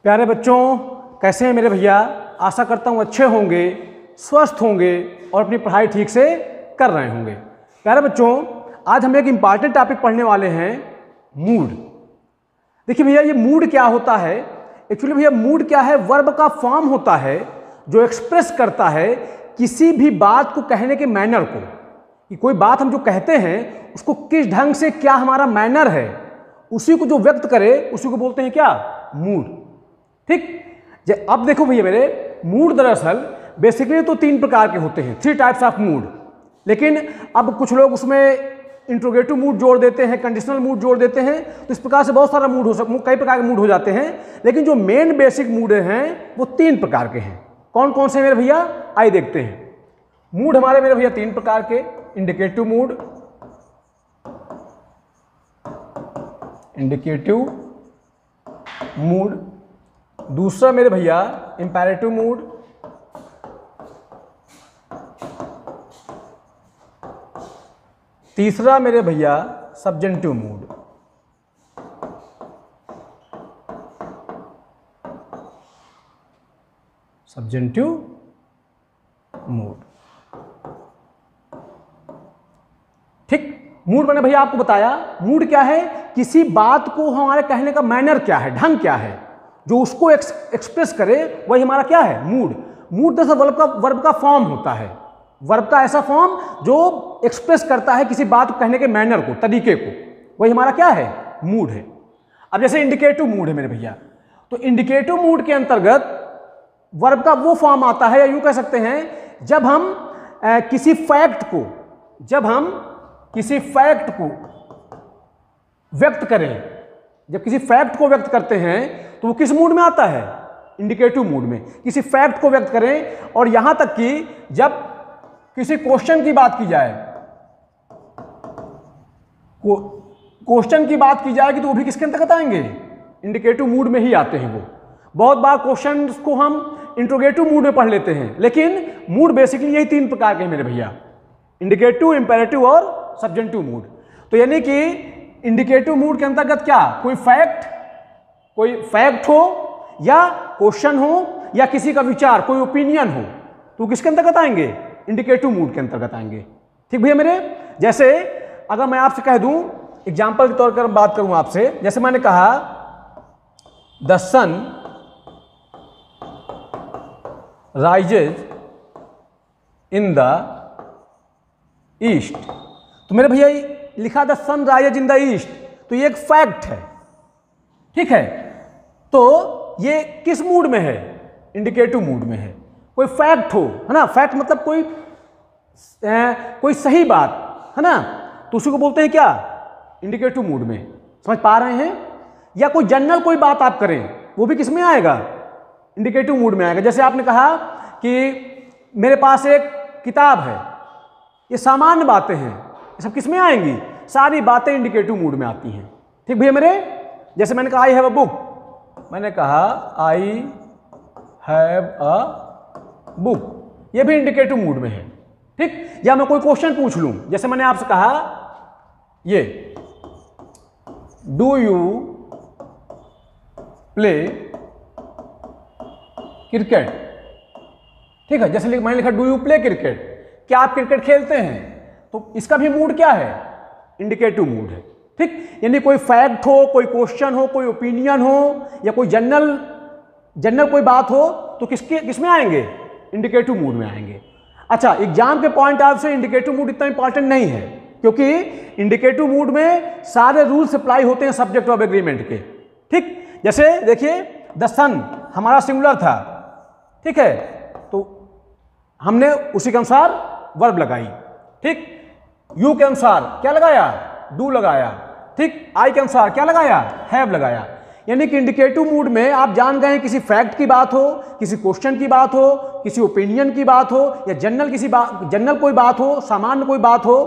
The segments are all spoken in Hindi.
प्यारे बच्चों, कैसे हैं मेरे भैया? आशा करता हूँ अच्छे होंगे, स्वस्थ होंगे और अपनी पढ़ाई ठीक से कर रहे होंगे। प्यारे बच्चों, आज हम एक इम्पॉर्टेंट टॉपिक पढ़ने वाले हैं, मूड। देखिए भैया, ये मूड क्या होता है? एक्चुअली भैया मूड क्या है? वर्ब का फॉर्म होता है जो एक्सप्रेस करता है किसी भी बात को कहने के मैनर को, कि कोई बात हम जो कहते हैं उसको किस ढंग से, क्या हमारा मैनर है, उसी को जो व्यक्त करे उसी को बोलते हैं क्या? मूड। ठीक। अब देखो भैया मेरे, मूड दरअसल बेसिकली तो तीन प्रकार के होते हैं, 3 टाइप्स ऑफ मूड। लेकिन अब कुछ लोग उसमें इंट्रोगेटिव मूड जोड़ देते हैं, कंडीशनल मूड जोड़ देते हैं, तो इस प्रकार से बहुत सारा मूड हो सकता, कई प्रकार के मूड हो जाते हैं। लेकिन जो मेन बेसिक मूड हैं वो 3 प्रकार के हैं। कौन कौन से मेरे भैया? आइए देखते हैं। मूड हमारे मेरे भैया 3 प्रकार के: इंडिकेटिव मूड, दूसरा मेरे भैया इंपैरेटिव मूड, तीसरा मेरे भैया सब्जेंटिव मूड। ठीक। मूड मैंने भैया आपको बताया, मूड क्या है? किसी बात को हमारे कहने का मैनर क्या है, ढंग क्या है, जो उसको एक्सप्रेस करे, वही हमारा क्या है? मूड। मूड दरअसल वर्ब का फॉर्म होता है, वर्ब का ऐसा फॉर्म जो एक्सप्रेस करता है किसी बात को कहने के मैनर को, तरीके को, वही हमारा क्या है? मूड है। अब जैसे इंडिकेटिव मूड है मेरे भैया, तो इंडिकेटिव मूड के अंतर्गत वर्ब का वो फॉर्म आता है, या यूं कह सकते हैं जब हम किसी फैक्ट को व्यक्त करें, जब किसी फैक्ट को व्यक्त करते हैं तो वो किस मूड में आता है? इंडिकेटिव मूड में। किसी फैक्ट को व्यक्त करें, और यहां तक कि जब किसी क्वेश्चन की बात की जाए, क्वेश्चन की बात की जाएगी तो वो भी किसके अंतर्गत आएंगे? इंडिकेटिव मूड में ही आते हैं वो। बहुत बार क्वेश्चन को हम इंट्रोगेटिव मूड में पढ़ लेते हैं, लेकिन मूड बेसिकली यही 3 प्रकार के हैं मेरे भैया: इंडिकेटिव, इंपेरेटिव और सब्जेंटिव मूड। तो यानी कि इंडिकेटिव मूड के अंतर्गत क्या? कोई फैक्ट हो, या क्वेश्चन हो, या किसी का विचार, कोई ओपिनियन हो, तो किसके अंतर्गत आएंगे? इंडिकेटिव मूड के अंतर्गत आएंगे। ठीक भैया मेरे? जैसे अगर मैं आपसे कह दूं, एग्जांपल के तौर पर बात करूं आपसे, जैसे मैंने कहा the sun rises in the east, तो मेरे भैया लिखा the sun rises in the east, तो ये एक फैक्ट है। ठीक है, तो ये किस मूड में है? इंडिकेटिव मूड में है। कोई फैक्ट हो, है ना, फैक्ट मतलब कोई सही बात, है ना, तो उसी को बोलते हैं क्या? इंडिकेटिव मूड में। समझ पा रहे हैं? या कोई जनरल कोई बात आप करें, वो भी किस में आएगा? इंडिकेटिव मूड में आएगा। जैसे आपने कहा कि मेरे पास एक किताब है, ये सामान्य बातें हैं, ये सब किस में आएंगी? सारी बातें इंडिकेटिव मूड में आती हैं। ठीक भैया मेरे? जैसे मैंने कहा आई हैव अ बुक, मैंने कहा आई हैव अ बुक, ये भी इंडिकेटिव मूड में है। ठीक। या मैं कोई क्वेश्चन पूछ लूं, जैसे मैंने आपसे कहा ये डू यू प्ले क्रिकेट। ठीक है, जैसे मैंने लिखा डू यू प्ले क्रिकेट, क्या आप क्रिकेट खेलते हैं? तो इसका भी मूड क्या है? इंडिकेटिव मूड है। ठीक। यानी कोई फैक्ट हो, कोई क्वेश्चन हो, कोई ओपिनियन हो, या कोई जनरल कोई बात हो, तो किसमें आएंगे? इंडिकेटिव मूड में आएंगे। अच्छा, एग्जाम के पॉइंट ऑफ से इंडिकेटिव मूड इतना इंपॉर्टेंट नहीं है, क्योंकि इंडिकेटिव मूड में सारे रूल्स अप्लाई होते हैं सब्जेक्ट ऑफ एग्रीमेंट के। ठीक। जैसे देखिए द सन हमारा सिंगुलर था, ठीक है, तो हमने उसी के अनुसार वर्ब लगाई। ठीक। यू के अनुसार क्या लगाया? डू लगाया। ठीक। आई के अनुसार क्या लगाया? हैव लगाया। यानी कि इंडिकेटिव मूड में आप जान गए, किसी फैक्ट की बात हो, किसी क्वेश्चन की बात हो, किसी ओपिनियन की बात हो, या जनरल कोई बात हो, सामान्य कोई बात हो,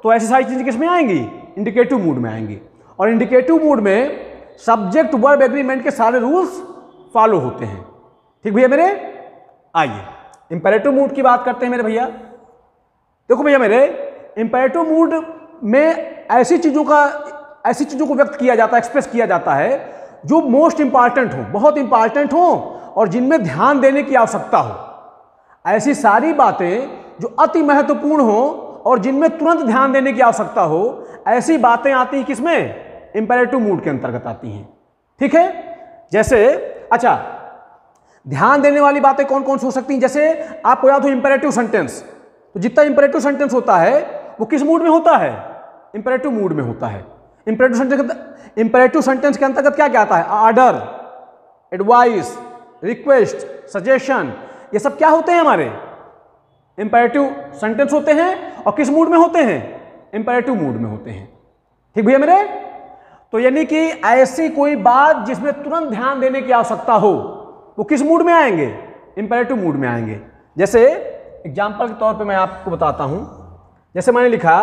तो ऐसी सारी चीजें किसमें आएंगी? इंडिकेटिव मूड में आएंगी। और इंडिकेटिव मूड में सब्जेक्ट वर्ब एग्रीमेंट के सारे रूल्स फॉलो होते हैं। ठीक भैया मेरे? आइए इंपेरेटिव मूड की बात करते हैं मेरे भैया। देखो भैया मेरे, इंपेरेटिव मूड में ऐसी चीजों को व्यक्त किया जाता है, एक्सप्रेस किया जाता है जो मोस्ट इंपॉर्टेंट हो, बहुत इंपॉर्टेंट हो और जिनमें ध्यान देने की आवश्यकता हो। ऐसी सारी बातें जो अति महत्वपूर्ण हो और जिनमें तुरंत ध्यान देने की आवश्यकता हो, ऐसी बातें आती हैं किसमें? इंपेरेटिव मूड के अंतर्गत आती हैं। ठीक है, जैसे अच्छा ध्यान देने वाली बातें कौन कौन सी हो सकती हैं? जैसे आपको याद हो इंपेरेटिव सेंटेंस, तो जितना इंपेरेटिव सेंटेंस होता है वो किस मूड में होता है? इंपेरेटिव मूड में होता है। इंपेरेटिव सेंटेंस के अंतर्गत क्या क्या आता है? ऑर्डर, एडवाइस, रिक्वेस्ट, सजेशन, ये सब क्या होते हैं? हमारे इंपेरेटिव सेंटेंस होते हैं। और किस मूड में होते हैं? इंपेरेटिव मूड में होते हैं। ठीक भैया मेरे? तो यानी कि ऐसी कोई बात जिसमें तुरंत ध्यान देने की आवश्यकता हो, वो किस मूड में आएंगे? इंपेरेटिव मूड में आएंगे। जैसे एग्जाम्पल के तौर पे मैं आपको बताता हूं, जैसे मैंने लिखा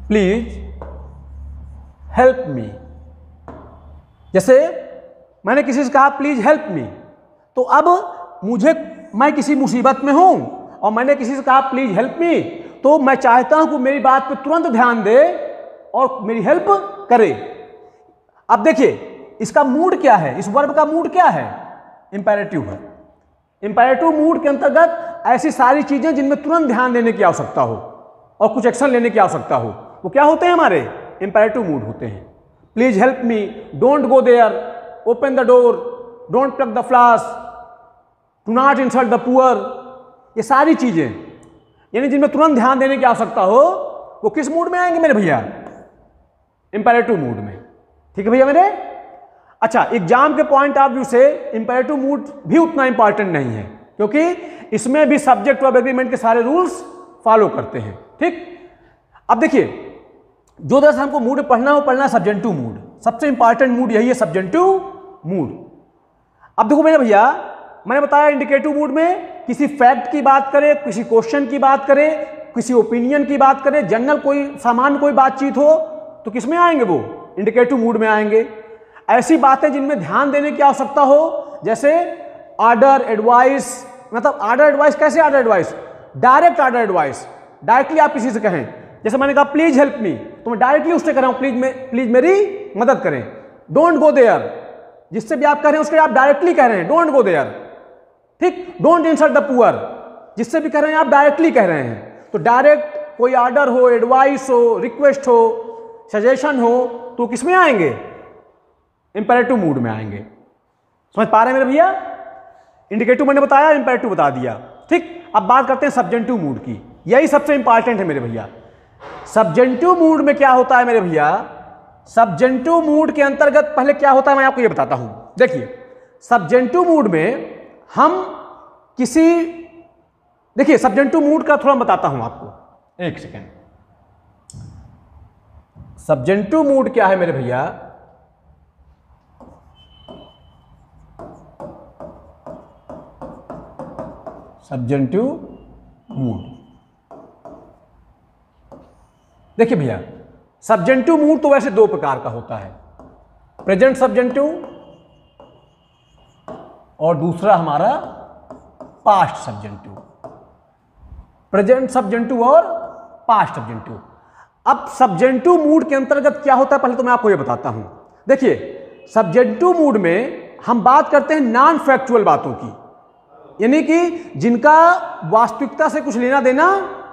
प्लीज हेल्प मी। जैसे मैंने किसी से कहा प्लीज हेल्प मी, तो अब मैं किसी मुसीबत में हूं और मैंने किसी से कहा प्लीज हेल्प मी, तो मैं चाहता हूं कि मेरी बात पे तुरंत ध्यान दे और मेरी हेल्प करे। अब देखिए इसका मूड क्या है, इस वर्ब का मूड क्या है? इंपेरेटिव है। इंपेरेटिव मूड के अंतर्गत ऐसी सारी चीजें जिनमें तुरंत ध्यान देने की आवश्यकता हो और कुछ एक्शन लेने की आवश्यकता हो, वो क्या होते हैं? हमारे इंपेरेटिव मूड होते हैं। Please help me, don't go there, open the door, don't plug the flowers, do not insult the poor, ये सारी चीजें यानी जिनमें तुरंत ध्यान देने की आवश्यकता हो, वो किस मूड में आएंगे मेरे भैया? इंपेरेटिव मूड में। ठीक है भैया मेरे? अच्छा, एग्जाम के पॉइंट ऑफ व्यू से इंपेरेटिव मूड भी उतना इंपॉर्टेंट नहीं है, क्योंकि इसमें भी सब्जेक्ट वर्ब एग्रीमेंट के सारे रूल्स फॉलो करते हैं। ठीक, अब देखिए जो दरअसल हमको मूड पढ़ना हो, पढ़ना सब्जेंटिव मूड, सबसे इंपॉर्टेंट मूड यही है, सब्जेंटिव मूड। अब देखो मेरे भैया, मैंने बताया इंडिकेटिव मूड में किसी फैक्ट की बात करें, किसी क्वेश्चन की बात करें, किसी ओपिनियन की बात करें, जनरल कोई सामान्य कोई बातचीत हो, तो किस में आएंगे? वो इंडिकेटिव मूड में आएंगे। ऐसी बातें जिनमें ध्यान देने की आवश्यकता हो, जैसे ऑर्डर, एडवाइस, मतलब ऑर्डर एडवाइस, कैसे order advice? Direct order advice, directly आप किसी से कहें, जैसे मैंने कहा प्लीज हेल्प मी, तो मैं डायरेक्टली उससे कह रहा हूं प्लीज मेरी मदद करें। डोंट गो देयर, जिससे भी आप कह रहे हैं उसके आप डायरेक्टली कह रहे हैं डोंट गो देयर। ठीक, डोंट इंसल्ट द पुअर, जिससे भी कह रहे हैं आप डायरेक्टली कह रहे हैं। तो डायरेक्ट कोई ऑर्डर हो, एडवाइस हो, रिक्वेस्ट हो, सजेशन हो, तो किस में आएंगे? इंपेरेटिव मूड में आएंगे। समझ पा रहे हैं मेरे भैया? इंडिकेटिव मैंने बताया, इंपेरेटिव बता दिया। ठीक, अब बात करते हैं सब्जेंटिव मूड की, यही सबसे इंपॉर्टेंट है मेरे भैया। सब्जेंटिव मूड में क्या होता है मेरे भैया? सब्जेंटिव मूड के अंतर्गत पहले क्या होता है मैं आपको ये बताता हूं। देखिए सब्जेंटिव मूड में हम देखिए सब्जेंटिव मूड का थोड़ा बताता हूं आपको, एक सेकेंड। सब्जेंटिव मूड क्या है मेरे भैया? सब्जेंटिव मूड, देखिए भैया सब्जेंटिव मूड तो वैसे दो प्रकार का होता है, प्रेजेंट सब्जेंटिव और दूसरा हमारा पास्ट सब्जेंटिव। प्रेजेंट सब्जेंटिव और पास्ट सब्जेंटिव। अब सब्जेंटिव मूड के अंतर्गत क्या होता है पहले तो मैं आपको ये बताता हूं। देखिए सब्जेंटिव मूड में हम बात करते हैं नॉन फैक्चुअल बातों की, यानी कि जिनका वास्तविकता से कुछ लेना देना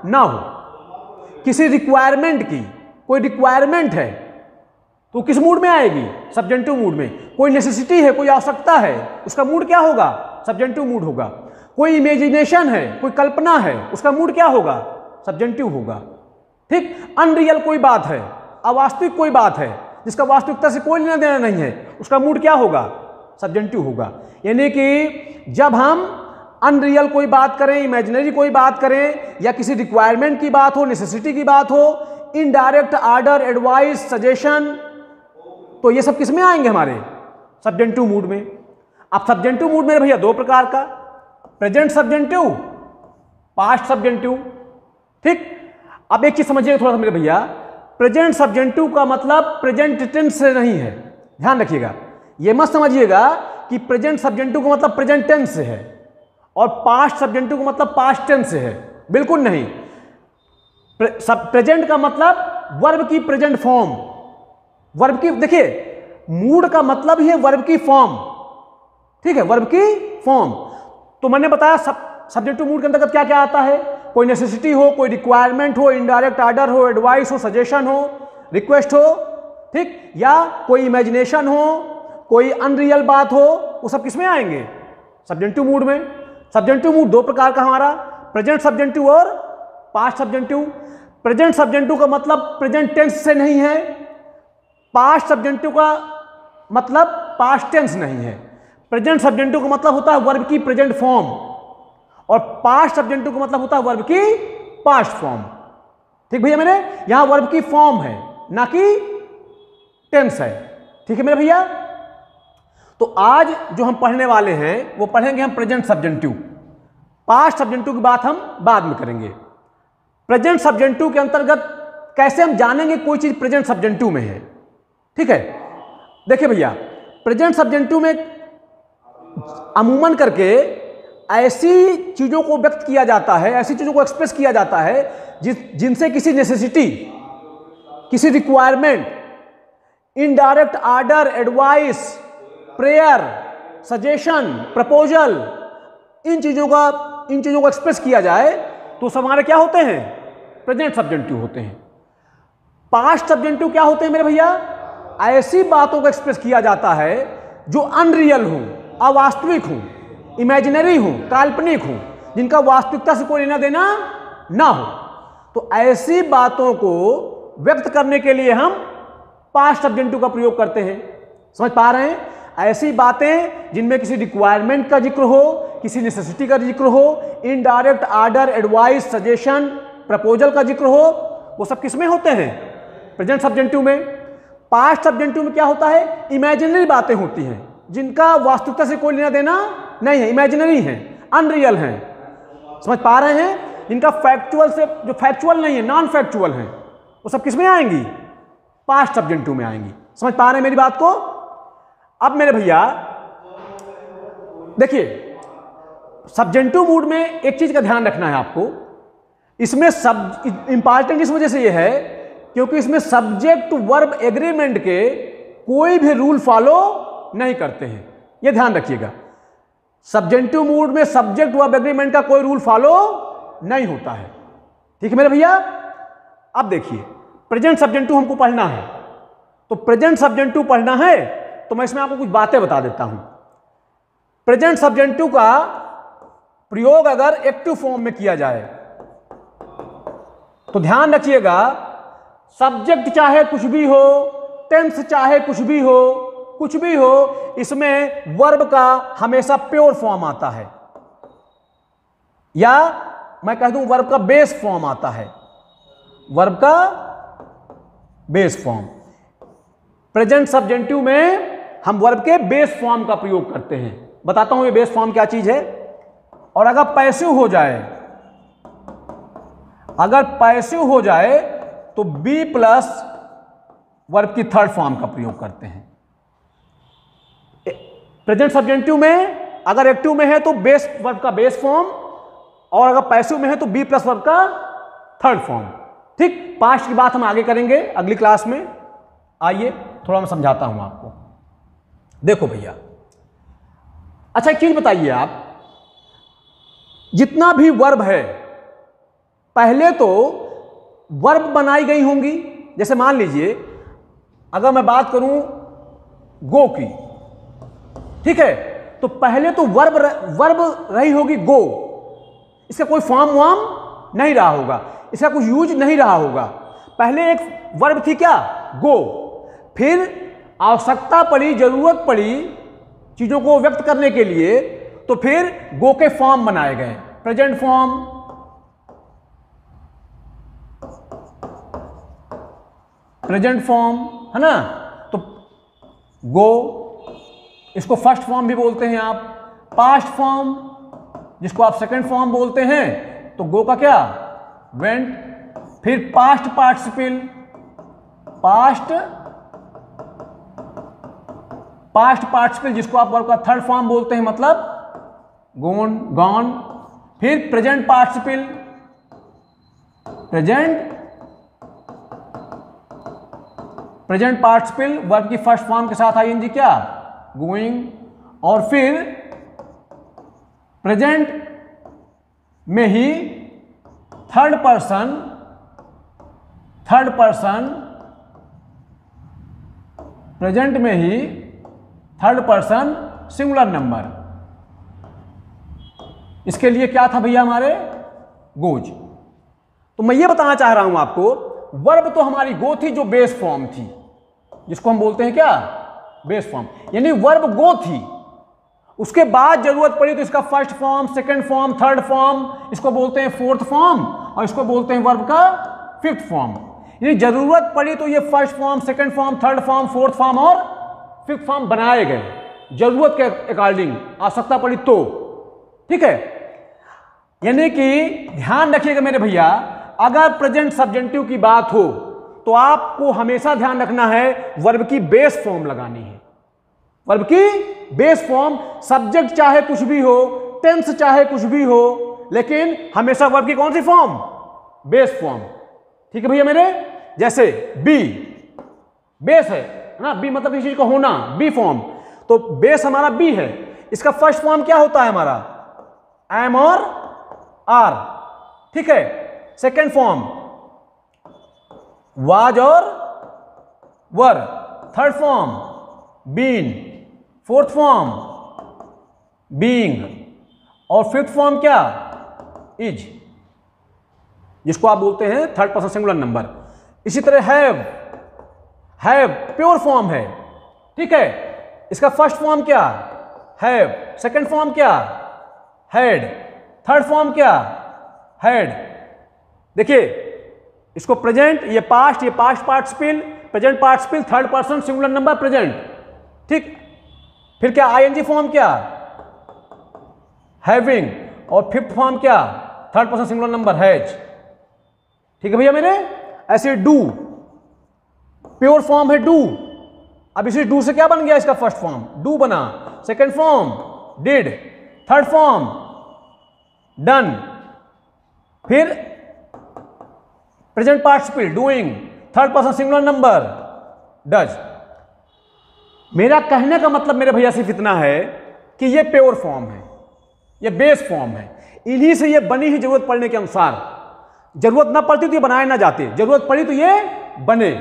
ना हो। किसी रिक्वायरमेंट की, कोई रिक्वायरमेंट है तो किस मूड में आएगी? सब्जेंटिव मूड में। कोई नेसेसिटी है, कोई आवश्यकता है, उसका मूड क्या होगा? सब्जेंटिव मूड होगा। कोई इमेजिनेशन है, कोई कल्पना है, उसका मूड क्या होगा? सब्जेंटिव होगा। ठीक, अनरियल कोई बात है, अवास्तविक कोई बात है जिसका वास्तविकता से कोई लेना देना नहीं है, उसका मूड क्या होगा? सब्जेंटिव होगा। यानी कि जब हम अनरियल कोई बात करें, इमेजिनरी कोई बात करें, या किसी रिक्वायरमेंट की बात हो, नेसेसिटी की बात हो, इनडायरेक्ट ऑर्डर, एडवाइस, सजेशन, तो ये सब किस में आएंगे? हमारे सब्जेंटिव मूड में। अब सब्जेंटिव मूड में भैया दो प्रकार का, प्रेजेंट सब्जेंटिव, पास्ट सब्जेंटिव। ठीक, अब एक चीज समझिए थोड़ा सा मेरे भैया, प्रेजेंट सब्जेंटिव का मतलब प्रेजेंट टेंस से नहीं है, ध्यान रखिएगा। ये मत समझिएगा कि प्रेजेंट सब्जेंटिव का मतलब प्रेजेंट टेंस से है और पास्ट सब्जेंटिव का मतलब पास्ट टेंस से है, बिल्कुल नहीं। प्रेजेंट का मतलब वर्ब की प्रेजेंट फॉर्म, वर्ब की, देखिए मूड का मतलब ही है वर्ब की फॉर्म, ठीक है, वर्ब की फॉर्म। तो मैंने बताया सब्जेक्टिव मूड के अंतर्गत क्या क्या आता है, कोई नेसेसिटी हो, कोई रिक्वायरमेंट हो, इनडायरेक्ट आर्डर हो, एडवाइस हो, सजेशन हो, रिक्वेस्ट हो, ठीक, या कोई इमेजिनेशन हो, कोई अनरियल बात हो, वो सब किस में आएंगे, सब्जेक्टिव मूड में। सब्जेक्टिव मूड दो प्रकार का हमारा, प्रेजेंट सब्जेक्टिव और पास्ट सब्जेक्टिव। प्रेजेंट सब्जेक्टिव का मतलब प्रेजेंट टेंस से नहीं है, पास्ट सब्जेक्टिव का मतलब पास्ट टेंस नहीं है। प्रेजेंट सब्जेक्टिव का मतलब होता है वर्ब की प्रेजेंट फॉर्म, और पास्ट सब्जेक्टिव का मतलब होता है वर्ब की पास्ट फॉर्म। ठीक भैया, मेरे यहां वर्ब की फॉर्म है ना कि टेंस है, ठीक है मेरे भैया। तो आज जो हम पढ़ने वाले हैं वो पढ़ेंगे हम प्रेजेंट सब्जेक्टिव, पास्ट सब्जेक्टिव की बात हम बाद में करेंगे। प्रेजेंट सब्जेक्टिव के अंतर्गत कैसे हम जानेंगे कोई चीज प्रेजेंट सब्जेक्टिव में है, ठीक है। देखिए भैया, प्रेजेंट सब्जेक्टिव में अमूमन करके ऐसी चीजों को व्यक्त किया जाता है, ऐसी चीजों को एक्सप्रेस किया जाता है जिनसे किसी नेसेसिटी, किसी requirement, indirect order, advice, prayer, suggestion, proposal, इन चीजों को एक्सप्रेस किया जाए तो सब हमारे क्या होते हैं, प्रेजेंट सब्जेक्टिव होते हैं। पास्ट सब्जेक्टिव क्या होते हैं मेरे भैया, ऐसी बातों को एक्सप्रेस किया जाता है जो अनरियल हो, अवास्तविक हो, इमेजिनरी हो, काल्पनिक हो, जिनका वास्तविकता से कोई लेना देना ना हो। तो ऐसी बातों को व्यक्त करने के लिए हम पास्ट सब्जेक्टिव का प्रयोग करते हैं। समझ पा रहे हैं, ऐसी बातें जिनमें किसी रिक्वायरमेंट का जिक्र हो, किसी नेसेसिटी का जिक्र हो, indirect order, advice, suggestion, proposal का जिक्र हो, वो सब किसमें होते हैं, प्रेजेंट सब्जेक्टिव में। पास्ट सब्जेक्टिव में क्या होता है, इमेजिनरी बातें होती हैं जिनका वास्तविकता से कोई लेना देना नहीं है, इमेजिनरी हैं, अनरियल हैं। समझ पा रहे हैं, जिनका फैक्चुअल से, जो फैक्चुअल नहीं है, नॉन फैक्चुअल हैं, वो सब किसमें आएंगी, पास्ट सब्जेक्टिव में आएंगी। समझ पा रहे हैं मेरी बात को। अब मेरे भैया देखिए, सब्जेक्टिव मूड में एक चीज का ध्यान रखना है आपको, इसमें सब इंपॉर्टेंट इस वजह से यह है क्योंकि इसमें सब्जेक्ट वर्ब एग्रीमेंट के कोई भी रूल फॉलो नहीं करते हैं, यह ध्यान रखिएगा। सब्जेक्टिव मूड में सब्जेक्ट वर्ब एग्रीमेंट का कोई रूल फॉलो नहीं होता है, ठीक है मेरे भैया। अब देखिए, प्रेजेंट सब्जेक्टिव हमको पढ़ना है, तो प्रेजेंट सब्जेक्टिव पढ़ना है तो मैं इसमें आपको कुछ बातें बता देता हूं। प्रेजेंट सब्जेक्टिव का प्रयोग अगर एक्टिव फॉर्म में किया जाए तो ध्यान रखिएगा, सब्जेक्ट चाहे कुछ भी हो, टेंस चाहे कुछ भी हो, इसमें वर्ब का हमेशा प्योर फॉर्म आता है, या मैं कह दूं वर्ब का बेस फॉर्म आता है, वर्ब का बेस फॉर्म। प्रेजेंट सब्जेक्टिव में हम वर्ब के बेस फॉर्म का प्रयोग करते हैं। बताता हूं ये बेस फॉर्म क्या चीज है। और अगर पैसिव हो जाए तो बी प्लस वर्ब की थर्ड फॉर्म का प्रयोग करते हैं। प्रेजेंट सब्जेक्टिव में अगर एक्टिव में है तो बेस वर्ब का बेस फॉर्म, और अगर पैसिव में है तो बी प्लस वर्ब का थर्ड फॉर्म। ठीक, पास्ट की बात हम आगे करेंगे अगली क्लास में। आइए थोड़ा मैं समझाता हूं आपको। देखो भैया, अच्छा एक चीज बताइए आप, जितना भी वर्ब है पहले तो वर्ब बनाई गई होंगी। जैसे मान लीजिए अगर मैं बात करूं गो की, ठीक है, तो पहले तो वर्ब रही होगी गो, इसका कोई फॉर्म वॉर्म नहीं रहा होगा, इसका कुछ यूज नहीं रहा होगा। पहले एक वर्ब थी क्या, गो, फिर आवश्यकता पड़ी, जरूरत पड़ी चीजों को व्यक्त करने के लिए, तो फिर गो के फॉर्म बनाए गए, प्रेजेंट फॉर्म, है ना। तो गो, इसको फर्स्ट फॉर्म भी बोलते हैं आप, पास्ट फॉर्म जिसको आप सेकंड फॉर्म बोलते हैं, तो गो का क्या, वेंट, फिर पास्ट पार्टिसिपल, पास्ट पार्टिसिपल जिसको आप वर्ब का थर्ड फॉर्म बोलते हैं, मतलब गॉन, फिर present participle, present participle verb की फर्स्ट फॉर्म के साथ आईएनजी क्या, गोइंग, और फिर प्रेजेंट में ही थर्ड पर्सन प्रेजेंट में ही थर्ड पर्सन सिंगुलर नंबर, इसके लिए क्या था भैया हमारे, गोज। तो मैं ये बताना चाह रहा हूं आपको, वर्ब तो हमारी गो थी जो बेस फॉर्म थी, जिसको हम बोलते हैं क्या, बेस फॉर्म, यानी वर्ब गो थी। उसके बाद जरूरत पड़ी तो इसका first form, second form, third form, इसको बोलते हैं फोर्थ फॉर्म, और इसको बोलते हैं वर्ब का फिफ्थ फॉर्म। यानी जरूरत पड़ी तो ये first form, second form, third form, fourth form और फिफ्थ फॉर्म बनाए गए, जरूरत के अकॉर्डिंग, आवश्यकता पड़ी तो, ठीक है। यानी कि ध्यान रखिएगा मेरे भैया, अगर प्रेजेंट सब्जेंटिव की बात हो तो आपको हमेशा ध्यान रखना है वर्ब की बेस फॉर्म लगानी है, वर्ब की बेस फॉर्म। सब्जेक्ट चाहे कुछ भी हो, टेंस चाहे कुछ भी हो, लेकिन हमेशा वर्ब की कौन सी फॉर्म, बेस फॉर्म, ठीक है भैया मेरे। जैसे बी बेस है ना, बी मतलब किसी चीज का होना, बी फॉर्म, तो बेस हमारा बी है, इसका फर्स्ट फॉर्म क्या होता है हमारा, एम और आर, ठीक है। सेकेंड फॉर्म वाज और were, third form been, fourth form being, और फिफ्थ फॉर्म क्या, इज, जिसको आप बोलते हैं थर्ड पर्सन सिंगुलर नंबर। इसी तरह हैव प्योर फॉर्म है, ठीक है, इसका फर्स्ट फॉर्म क्या, हैव, सेकंड फॉर्म क्या, हैड, थर्ड फॉर्म क्या, हैड। देखिए इसको प्रेजेंट, ये past participle, present participle, third person singular number present, ठीक। फिर क्या, आईएनजी फॉर्म क्या, हैविंग, और फिफ्थ फॉर्म क्या, third person singular number has, ठीक है भैया मेरे। ऐसे डू प्योर फॉर्म है डू, अब इसी डू से क्या बन गया, इसका फर्स्ट फॉर्म डू बना, second form did, third form done, फिर present participle doing, third person singular number does. मेरा कहने का मतलब मेरे भैया सिर्फ इतना है कि ये प्योर फॉर्म है, ये बेस फॉर्म है, इन्हीं से ये बनी ही जरूरत पड़ने के अनुसार। जरूरत ना पड़ती तो ये बनाए ना जाते, जरूरत पड़ी तो ये बने।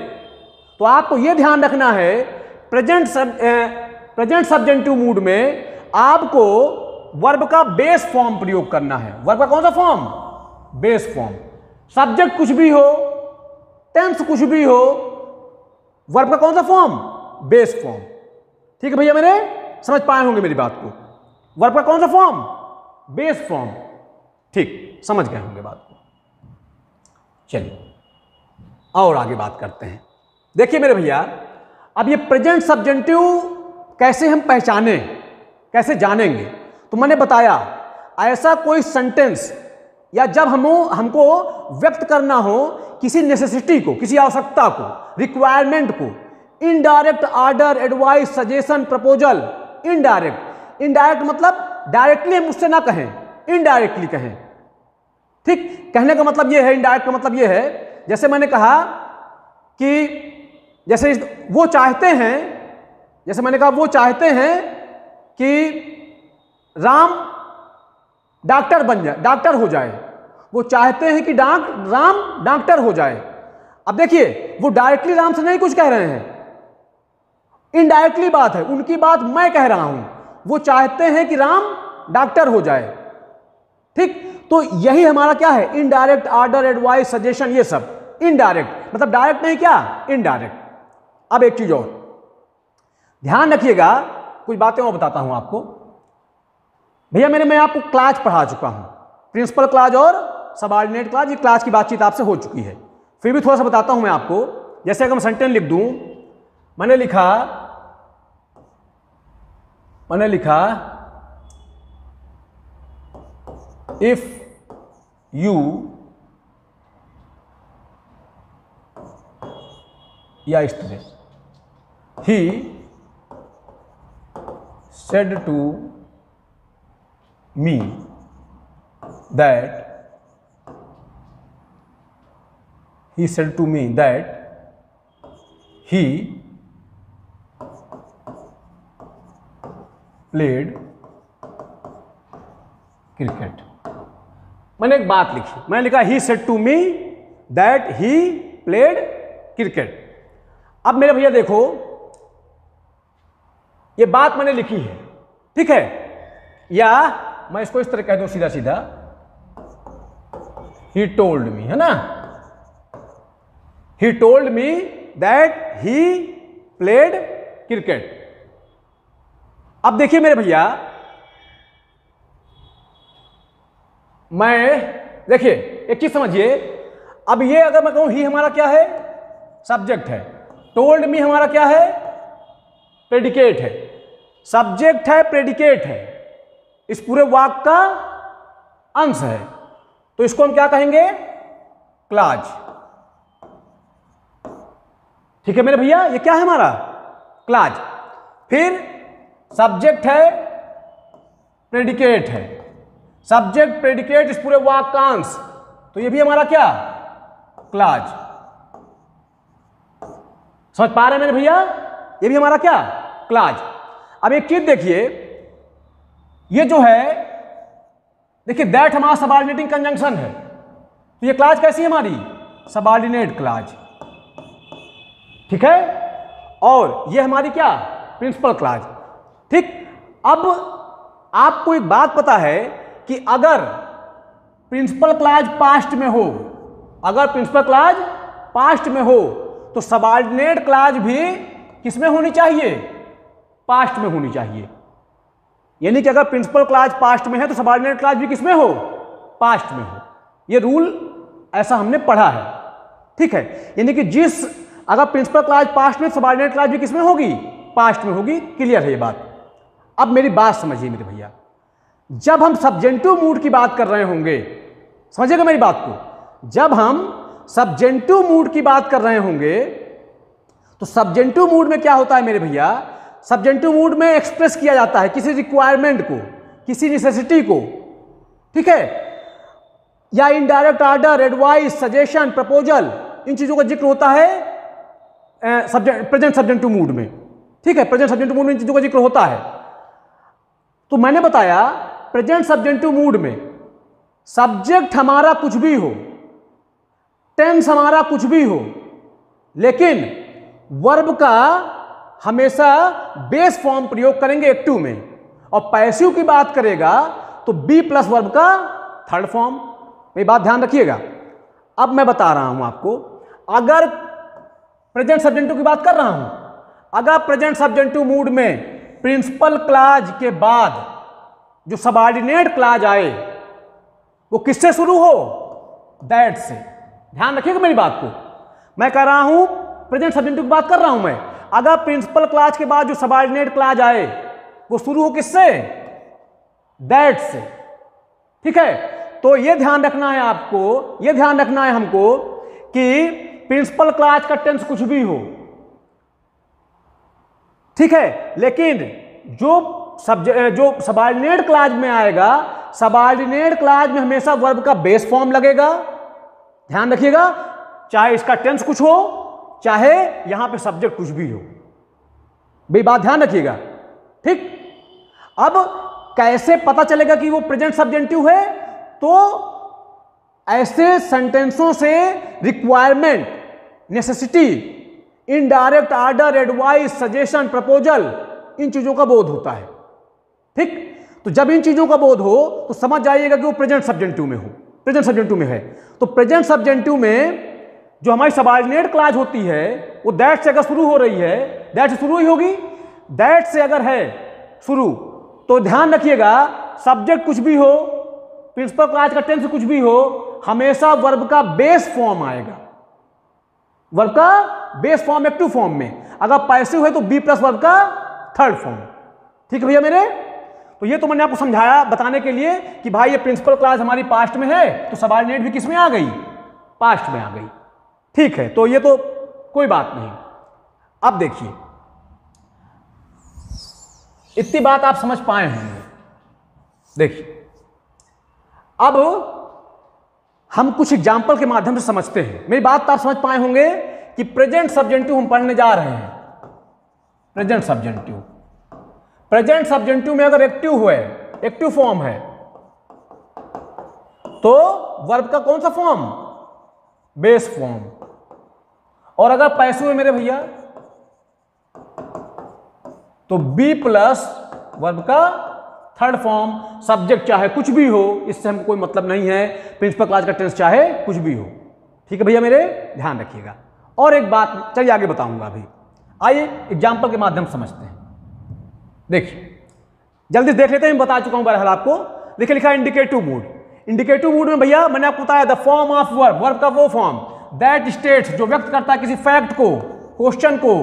तो आपको ये ध्यान रखना है, प्रेजेंट सब्जेंटिव मूड में आपको वर्ब का बेस फॉर्म प्रयोग करना है। वर्ब का कौन सा फॉर्म, बेस फॉर्म। सब्जेक्ट कुछ भी हो, टेंस कुछ भी हो, वर्ब का कौन सा फॉर्म, बेस फॉर्म, ठीक है भैया मेरे, समझ पाए होंगे मेरी बात को। वर्ब का कौन सा फॉर्म, बेस फॉर्म, ठीक, समझ गए होंगे बात को। चलिए और आगे बात करते हैं। देखिए मेरे भैया, अब ये प्रेजेंट सब्जेंटिव कैसे हम पहचाने, कैसे जानेंगे, तो मैंने बताया ऐसा कोई सेंटेंस या जब हमको व्यक्त करना हो किसी नेसेसिटी को, किसी आवश्यकता को, रिक्वायरमेंट को, indirect order, advice, suggestion, proposal, indirect मतलब डायरेक्टली हम उससे ना कहें, इनडायरेक्टली कहें, ठीक। कहने का मतलब यह है, इनडायरेक्ट का मतलब यह है, जैसे मैंने कहा कि जैसे वो चाहते हैं, जैसे मैंने कहा वो चाहते हैं कि राम डॉक्टर बन जाए, डॉक्टर हो जाए, वो चाहते हैं कि राम डॉक्टर हो जाए। अब देखिए वो डायरेक्टली राम से नहीं कुछ कह रहे हैं, इनडायरेक्टली बात है, उनकी बात मैं कह रहा हूं, वो चाहते हैं कि राम डॉक्टर हो जाए, ठीक। तो यही हमारा क्या है, इनडायरेक्ट ऑर्डर, एडवाइस, सजेशन, ये सब इनडायरेक्ट, मतलब डायरेक्ट नहीं, क्या, इनडायरेक्ट। अब एक चीज और ध्यान रखिएगा, कुछ बातें और बताता हूं आपको भैया मेरे। मैं आपको क्लास पढ़ा चुका हूं, प्रिंसिपल क्लास और सबऑर्डिनेट क्लास, ये क्लास की बातचीत आपसे हो चुकी है, फिर भी थोड़ा सा बताता हूं मैं आपको। जैसे अगर मैं सेंटेंस लिख दूं, मैंने लिखा इफ यू या इस तरह, he said to me that he played cricket. मैंने एक बात लिखी, मैंने लिखा he said to me that he played cricket. अब मेरे भैया देखो, ये बात मैंने लिखी है, ठीक है, या मैं इसको इस तरह कह दूं सीधा सीधा, ही टोल्ड मी, है ना, he told me that he played cricket. अब देखिए मेरे भैया, मैं देखिए एक चीज समझिए, अब ये अगर मैं कहूं ही हमारा क्या है, सब्जेक्ट है, टोल्ड मी हमारा क्या है, प्रेडिकेट है, सब्जेक्ट है, प्रेडिकेट है, इस पूरे वाक्य का अंश है, तो इसको हम क्या कहेंगे, क्लॉज। ठीक है मेरे भैया, ये क्या है हमारा, क्लॉज। फिर सब्जेक्ट है, प्रेडिकेट है, सब्जेक्ट प्रेडिकेट इस पूरे वाक्य का अंश, तो ये भी हमारा क्या, क्लॉज। समझ पा रहे हैं मेरे भैया, ये भी हमारा क्या, क्लॉज। अब एक चीज देखिए, ये जो है, देखिए दैट हमारा सबऑर्डिनेटिंग कंजंक्शन है, तो ये क्लॉज कैसी है हमारी, सबऑर्डिनेट क्लॉज, ठीक है, और ये हमारी क्या, प्रिंसिपल क्लॉज। ठीक, अब आपको एक बात पता है कि अगर प्रिंसिपल क्लॉज पास्ट में हो, अगर प्रिंसिपल क्लॉज पास्ट में हो, तो सबऑर्डिनेट क्लॉज भी किसमें होनी चाहिए, पास्ट में होनी चाहिए। यानी कि अगर प्रिंसिपल क्लॉज पास्ट में है तो सबऑर्डिनेट क्लॉज भी किसमें हो, पास्ट में हो। ये रूल ऐसा हमने पढ़ा है, ठीक है। यानी कि जिस अगर प्रिंसिपल क्लॉज पास्ट में, सबऑर्डिनेट क्लॉज भी किसमें होगी, पास्ट में होगी। क्लियर है ये बात। अब मेरी बात समझिए मेरे भैया, जब हम सब्जेंटिव मूड की बात कर रहे होंगे, समझिएगा मेरी बात को, जब हम सब्जेंटिव मूड की बात कर रहे होंगे, तो सब्जेंटिव मूड में क्या होता है मेरे भैया, सब्जेंटिव मूड में एक्सप्रेस किया जाता है किसी रिक्वायरमेंट को, किसी नेसेसिटी को, ठीक है, या indirect order, advice, suggestion, proposal, इन चीजों का जिक्र होता है प्रेजेंट सब्जेंटिव मूड में, ठीक है। प्रेजेंट सब्जेंटिव मूड में इन चीजों का जिक्र होता है। तो मैंने बताया प्रेजेंट सब्जेंटिव मूड में सब्जेक्ट हमारा कुछ भी हो, टेंस हमारा कुछ भी हो, लेकिन वर्ब का हमेशा बेस फॉर्म प्रयोग करेंगे एक्टिव में, और पैसिव की बात करेगा तो बी प्लस वर्ब का थर्ड फॉर्म। ये बात ध्यान रखिएगा। अब मैं बता रहा हूं आपको, अगर प्रेजेंट सब्जेंटिव की बात कर रहा हूं, अगर प्रेजेंट सब्जेंटिव मूड में प्रिंसिपल क्लॉज के बाद जो सबऑर्डिनेट क्लॉज आए वो किससे शुरू हो, दैट से। ध्यान रखिएगा मेरी बात को, मैं कह रहा हूं प्रेजेंट सब्जेंटिव की बात कर रहा हूं मैं, अगर प्रिंसिपल क्लॉज के बाद जो सबऑर्डिनेट क्लॉज आए वो शुरू हो किससे, दैट से, ठीक है। तो ये ध्यान रखना है आपको, ये ध्यान रखना है हमको कि प्रिंसिपल क्लॉज का टेंस कुछ भी हो, ठीक है, लेकिन जो सबऑर्डिनेट क्लॉज में आएगा, सबऑर्डिनेट क्लॉज में हमेशा वर्ब का बेस फॉर्म लगेगा। ध्यान रखिएगा, चाहे इसका टेंस कुछ हो, चाहे यहां पे सब्जेक्ट कुछ भी हो, भाई बात ध्यान रखिएगा, ठीक। अब कैसे पता चलेगा कि वो प्रेजेंट सब्जेंटिव है, तो ऐसे सेंटेंसों से requirement, necessity, indirect order, advice, suggestion, proposal, इन चीजों का बोध होता है, ठीक। तो जब इन चीजों का बोध हो तो समझ जाइएगा कि वो प्रेजेंट सब्जेंटिव में हो, प्रेजेंट सब्जेंटिव में है। तो प्रेजेंट सब्जेंटिव में जो हमारी सबऑर्डिनेट क्लॉज होती है वो दैट से अगर शुरू हो रही है, दैट से शुरू ही होगी, दैट से अगर है शुरू, तो ध्यान रखिएगा सब्जेक्ट कुछ भी हो, प्रिंसिपल क्लॉज का टेंस कुछ भी हो, हमेशा वर्ब का बेस फॉर्म आएगा, वर्ब का बेस फॉर्म एक्टिव फॉर्म में। अगर पैसिव है तो बी प्लस वर्ब का थर्ड फॉर्म, ठीक है भैया मेरे। तो ये तो मैंने आपको समझाया बताने के लिए कि भाई ये प्रिंसिपल क्लॉज हमारी पास्ट में है, तो सबऑर्डिनेट भी किस में आ गई, पास्ट में आ गई, ठीक है। तो ये तो कोई बात नहीं। अब देखिए, इतनी बात आप समझ पाए होंगे। देखिए, अब हम कुछ एग्जाम्पल के माध्यम से समझते हैं। मेरी बात तो आप समझ पाए होंगे कि प्रेजेंट सब्जेंटिव हम पढ़ने जा रहे हैं। प्रेजेंट सब्जेंटिव, प्रेजेंट सब्जेंटिव में अगर एक्टिव है, एक्टिव फॉर्म है, तो वर्ब का कौन सा फॉर्म? Base form. और अगर पैसिव है मेरे भैया तो बी प्लस वर्ब का थर्ड फॉर्म, सब्जेक्ट चाहे कुछ भी हो, इससे हमको कोई मतलब नहीं है, प्रिंसिपल क्लास का टेंस चाहे कुछ भी हो। ठीक है भैया, मेरे ध्यान रखिएगा। और एक बात चलिए आगे बताऊंगा अभी, आइए एग्जाम्पल के माध्यम से समझते हैं। देखिए जल्दी देख लेते हैं, बता चुका हूं बहरहाल आपको। देखिए लिखा है इंडिकेटिव मूड। इंडिकेटिव मूड में भैया मैंने आपको बताया the form of verb, verb का वो फॉर्म दैट स्टेट्स, जो व्यक्त करता है किसी फैक्ट को, क्वेश्चन को,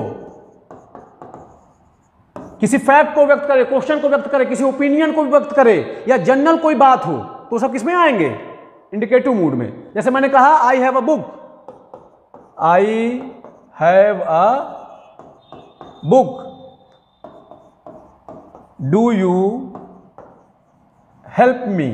किसी फैक्ट को व्यक्त करे, क्वेश्चन को व्यक्त करे, किसी ओपिनियन को व्यक्त करे, या जनरल कोई बात हो, तो सब किसमें आएंगे? इंडिकेटिव मूड में। जैसे मैंने कहा I have a book, I have a book, do you help me.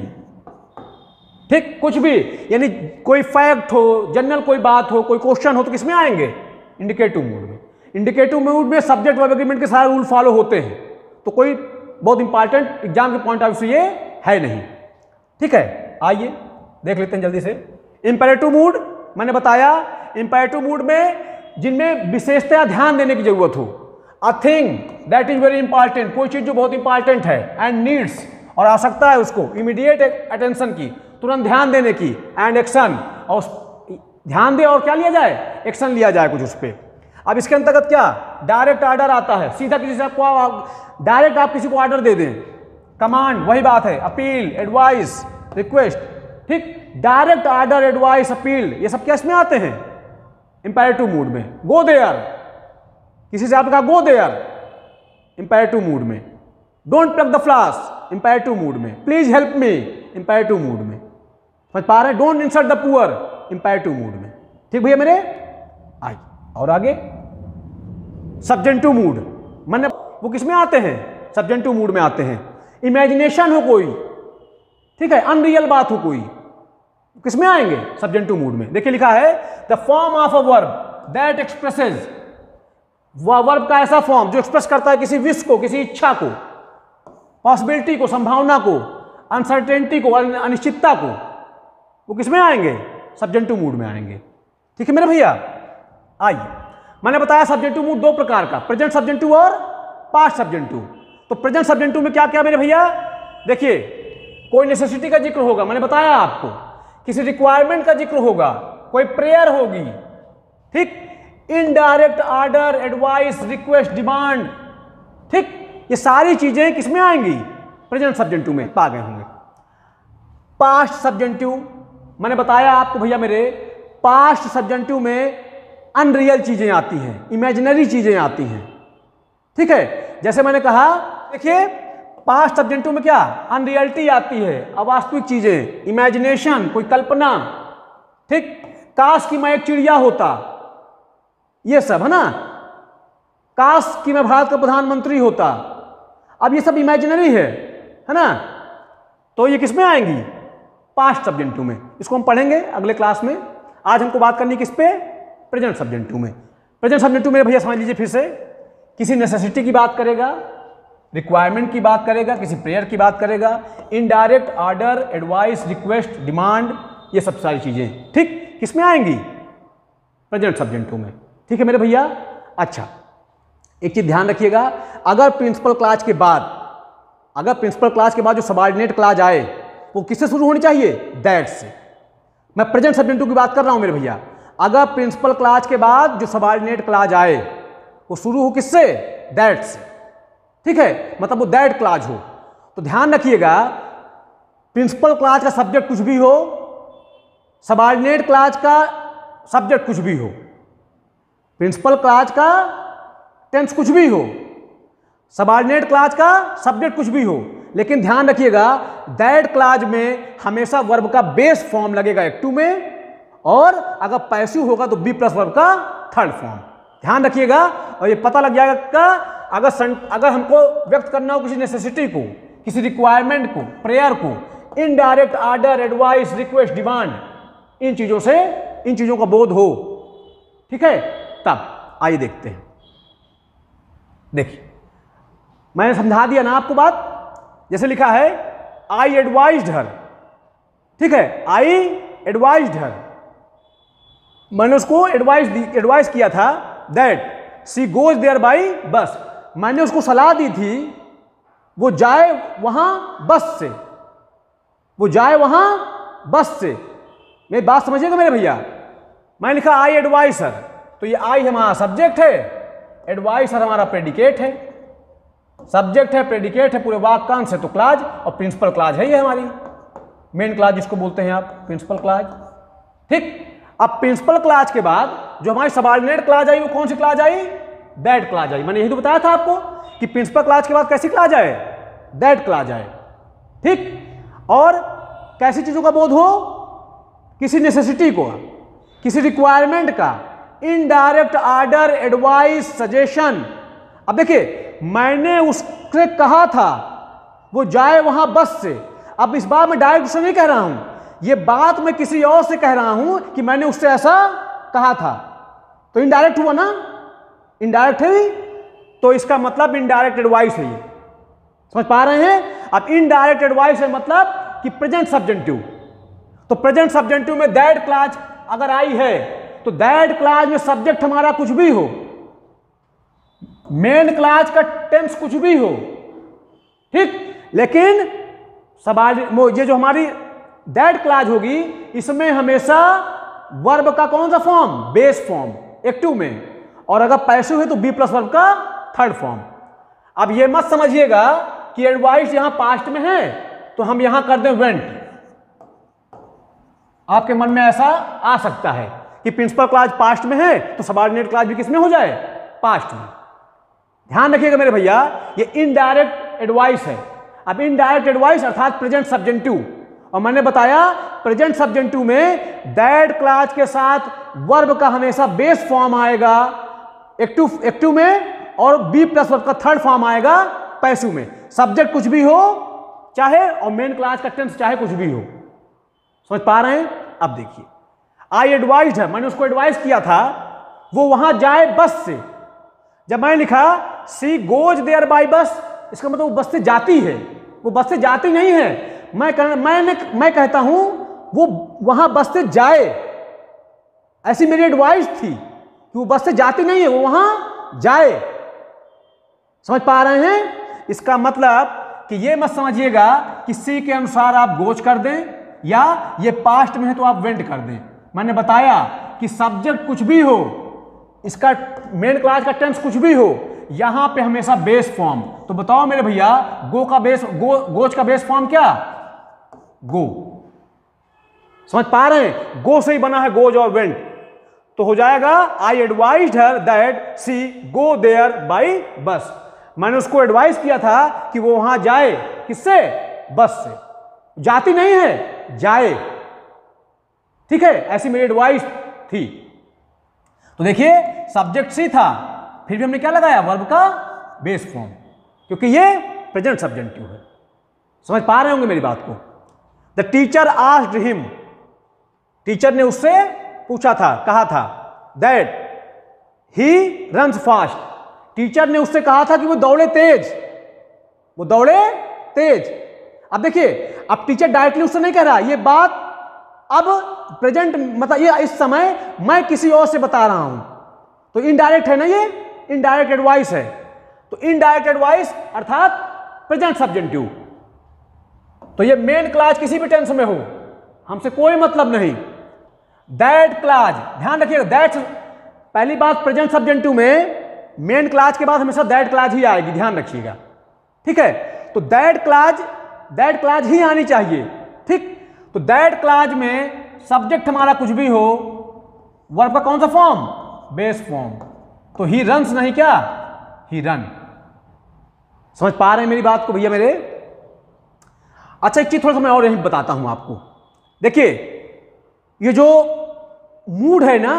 ठीक, कुछ भी, यानी कोई फैक्ट हो, जनरल कोई बात हो, कोई क्वेश्चन हो, तो किसमें आएंगे? इंडिकेटिव मूड में। इंडिकेटिव मूड में सब्जेक्ट वर्ब एग्रीमेंट के सारे रूल फॉलो होते हैं, तो कोई बहुत इंपॉर्टेंट एग्जाम के पॉइंट ऑफ व्यू से ये है नहीं। ठीक है, आइए देख लेते हैं जल्दी से। इंपेरेटिव मूड मैंने बताया, इंपेरेटिव मूड में जिनमें विशेषतया ध्यान देने की जरूरत हो, a thing that is very important, कोई चीज जो बहुत इंपॉर्टेंट है, एंड नीड्स, और आवश्यकता है उसको इमीडिएट अटेंशन की, तुरंत ध्यान देने की, एंड एक्शन, और ध्यान दे और क्या लिया जाए? एक्शन लिया जाए कुछ उस पर। अब इसके अंतर्गत क्या? डायरेक्ट ऑर्डर आता है, सीधा किसी से आपको डायरेक्ट आप किसी को ऑर्डर दे दें, कमांड, वही बात है, अपील, एडवाइस, रिक्वेस्ट। ठीक, डायरेक्ट ऑर्डर, एडवाइस, अपील, ये सब किस में आते हैं? इंपेरेटिव मूड में। गो देयर, किसी से आपने कहा गो देयर, इंपेरेटिव मूड में। Don't plug the flowers, imperative mood में। Please help me, imperative mood में। समझ पा रहे हैं? Don't insult the poor, imperative mood में। ठीक भैया मेरे, आइए और आगे सब्जेंटिव मूड, मैंने वो किस में आते हैं? सब्जेंटिव मूड में आते हैं। इमेजिनेशन हो कोई, ठीक है, अनरियल बात हो कोई, किस में आएंगे? सब्जेंटिव मूड में। देखिए लिखा है the form of a verb that expresses, वह वर्ब का ऐसा फॉर्म जो एक्सप्रेस करता है किसी विश को, किसी इच्छा को, पॉसिबिलिटी को, संभावना को, अनसर्टेनिटी को, अनिश्चितता को, वो किस में आएंगे? सब्जेंटिव मूड में आएंगे। ठीक है मेरे भैया, आइए मैंने बताया सब्जेंटिव मूड दो प्रकार का, प्रेजेंट सब्जेंटिव और पास्ट सब्जेंटिव। तो प्रेजेंट सब्जेंटिव में क्या क्या मेरे भैया? देखिए कोई नेसेसिटी का जिक्र होगा, मैंने बताया आपको, किसी रिक्वायरमेंट का जिक्र होगा, कोई प्रेयर होगी, ठीक, indirect order, advice, request, demand, ठीक, ये सारी चीजें किसमें आएंगी? प्रेजेंट सब्जेंटिव में पा गए होंगे। पास्ट सब्जेंटिव मैंने बताया आपको भैया मेरे, पास्ट सब्जेंटिव में अनरियल चीजें आती हैं, इमेजिनरी चीजें आती हैं। ठीक है, जैसे मैंने कहा, देखिए पास्ट सब्जेंटिव में क्या? अनरियलिटी आती है, अवास्तविक चीजें, इमेजिनेशन, कोई कल्पना, ठीक, काश कि मैं एक चिड़िया होता, ये सब है ना, काश कि मैं भारत का प्रधानमंत्री होता। अब ये सब इमेजिनरी है ना, तो ये किस में आएंगी? पास्ट सब्जेंटिव में। इसको हम पढ़ेंगे अगले क्लास में। आज हमको बात करनी किस पे? प्रेजेंट सब्जेंटिव में। प्रेजेंट सब्जेंटिव में भैया समझ लीजिए फिर से, किसी नेसेसिटी की बात करेगा, रिक्वायरमेंट की बात करेगा, किसी प्रेयर की बात करेगा, indirect order, advice, request, demand, ये सब सारी चीजें ठीक किस में आएंगी? प्रेजेंट सब्जेंटिव में। ठीक है मेरे भैया। अच्छा, एक चीज ध्यान रखिएगा, अगर प्रिंसिपल क्लास के बाद, अगर प्रिंसिपल क्लास के बाद जो सबऑर्डिनेट क्लास आए वो किससे शुरू होनी चाहिए? दैट से। मैं प्रेजेंट सब्जेंटिव की बात कर रहा हूं मेरे भैया। अगर प्रिंसिपल क्लास के बाद जो सबऑर्डिनेट क्लास आए वो शुरू हो किससे? दैट से। ठीक है, मतलब वो दैट क्लास हो। तो ध्यान रखिएगा, प्रिंसिपल क्लास का सब्जेक्ट कुछ भी हो, सबऑर्डिनेट क्लास का सब्जेक्ट कुछ भी हो, प्रिंसिपल क्लास का टेंस कुछ भी हो, सबऑर्डिनेट क्लास का सब्जेक्ट कुछ भी हो, लेकिन ध्यान रखिएगा दैट क्लास में हमेशा वर्ब का बेस फॉर्म लगेगा एक्टिव में, और अगर पैसिव होगा तो बी प्लस वर्ब का थर्ड फॉर्म। ध्यान रखिएगा, और ये पता लग जाएगा अगर हमको व्यक्त करना हो किसी नेसेसिटी को, किसी रिक्वायरमेंट को, प्रेयर को, indirect order, advice, request, demand, इन चीजों का बोध हो। ठीक है, तब आइए देखते हैं। देखिए मैंने समझा दिया ना आपको बात। जैसे लिखा है आई एडवाइज्ड हर, ठीक है, आई एडवाइज्ड हर, मैंने उसको एडवाइस किया था that she goes there by bus, मैंने उसको सलाह दी थी वो जाए वहां बस से, वो जाए वहां बस से। मेरी बात समझिएगा मेरे भैया। मैंने लिखा आई एडवाइस हर, तो ये आई हमारा सब्जेक्ट है, एडवाइस हर हमारा प्रेडिकेट है, सब्जेक्ट है, प्रेडिकेट है, पूरे वाक्यांश है तो क्लाज, और प्रिंसिपल क्लाज है ये हमारी मेन क्लाज जिसको बोलते हैं आप प्रिंसिपल क्लाज। ठीक, अब प्रिंसिपल क्लाज के बाद जो हमारी सबऑर्डिनेट क्लाज आई वो कौन सी क्लाज आई? दैट क्लाज आई। मैंने यही तो बताया था आपको कि प्रिंसिपल क्लाज के बाद कैसी क्लाज आए? दैट क्लाज आए। ठीक, और कैसी चीजों का बोध हो? किसी नेसेसिटी को, किसी रिक्वायरमेंट का, इनडायरेक्ट ऑर्डर, एडवाइस, सजेशन। अब देखिए मैंने उससे कहा था वो जाए वहां बस से, अब इस बार मैं डायरेक्ट उससे नहीं कह रहा हूं, ये बात मैं किसी और से कह रहा हूं कि मैंने उससे ऐसा कहा था, तो इनडायरेक्ट हुआ ना, इनडायरेक्ट है, तो इसका मतलब इनडायरेक्ट एडवाइस है ये। समझ पा रहे हैं? अब इनडायरेक्ट एडवाइस है मतलब कि प्रेजेंट सब्जेंटिव, तो प्रेजेंट सब्जेंटिव में दैट क्लाज अगर आई है तो दैट क्लाज में सब्जेक्ट हमारा कुछ भी हो, मेन क्लाज का टेंस कुछ भी हो, ठीक, लेकिन ये जो हमारी दैट क्लाज होगी इसमें हमेशा वर्ब का कौन सा फॉर्म? बेस फॉर्म एक्टिव में, और अगर पैसिव है तो बी प्लस वर्ब का थर्ड फॉर्म। अब ये मत समझिएगा कि एडवाइस यहां पास्ट में है तो हम यहां कर दें वेंट। आपके मन में ऐसा आ सकता है कि प्रिंसिपल क्लाज पास्ट में है तो सबऑर्डिनेट क्लाज भी किसमें हो जाए? पास्ट में। ध्यान रखिएगा मेरे भैया, ये इनडायरेक्ट एडवाइस है। अब इनडायरेक्ट एडवाइस अर्थात प्रेजेंट सब्जेंटिव, और मैंने बताया प्रेजेंट सब्जेंटिव में दैट क्लाज के साथ वर्ब का हमेशा बेस फॉर्म आएगा एक्टिव में, और बी प्लस वर्ब का थर्ड फॉर्म आएगा पैसिव में। सब्जेक्ट कुछ भी हो चाहे, और मेन क्लाज का टेंस चाहे कुछ भी हो। समझ पा रहे हैं? अब देखिए आई एडवाइज्ड है, मैंने उसको एडवाइस किया था वो वहां जाए बस से। जब मैंने लिखा सी गोज देयर बाय बस, इसका मतलब वो बस से जाती है, वो बस से जाती नहीं है। मैं कहता हूं वो वहां बस से जाए, ऐसी मेरी एडवाइस थी कि वो बस से जाती नहीं है, वो वहां जाए। समझ पा रहे हैं? इसका मतलब कि ये मत समझिएगा कि सी के अनुसार आप गोज कर दें या ये पास्ट में है तो आप वेंट कर दें। मैंने बताया कि सब्जेक्ट कुछ भी हो, इसका मेन क्लास का टेंस कुछ भी हो, यहां पे हमेशा बेस फॉर्म। तो बताओ मेरे भैया गोज का बेस फॉर्म क्या? गो। समझ पा रहे हैं? गो से ही बना है गोज और वेंट, तो हो जाएगा I advised her that she go there by bus. मैंने उसको एडवाइस किया था कि वो वहां जाए, किससे? बस से। जाती नहीं है, जाए। ठीक है, ऐसी मेरी एडवाइस थी। तो देखिए सब्जेक्ट सी था, फिर भी हमने क्या लगाया? वर्ब का बेस फॉर्म, क्योंकि ये प्रेजेंट सब्जेंटिव है। समझ पा रहे होंगे मेरी बात को? The teacher asked him, teacher ने उससे पूछा था, कहा था that he runs fast, teacher ने उससे कहा था कि वो दौड़े तेज, वो दौड़े तेज। अब देखिए, अब टीचर डायरेक्टली उससे नहीं कह रहा, ये बात अब प्रेजेंट मतलब ये इस समय मैं किसी और से बता रहा हूं, तो इनडायरेक्ट है ना, ये इनडायरेक्ट एडवाइस है। तो इनडायरेक्ट एडवाइस अर्थात प्रेजेंट सब्जेंटिव, तो ये मेन क्लाज किसी भी टेंस में हो, हमसे कोई मतलब नहीं। दैट क्लाज, ध्यान रखिएगा, दैट पहली बात, प्रेजेंट सब्जेंटिव में मेन क्लाज के बाद हमेशा दैट क्लाज ही आएगी, ध्यान रखिएगा। ठीक है, तो दैट क्लाज ही आनी चाहिए। ठीक, तो दैट क्लाज में सब्जेक्ट हमारा कुछ भी हो, वर्ब का कौन सा फॉर्म? Base form. तो ही रन्स नहीं, क्या? ही रन। समझ पा रहे हैं मेरी बात को भैया मेरे? अच्छा एक चीज थोड़ा सा मैं और यही बताता हूं आपको। देखिए ये जो मूड है ना,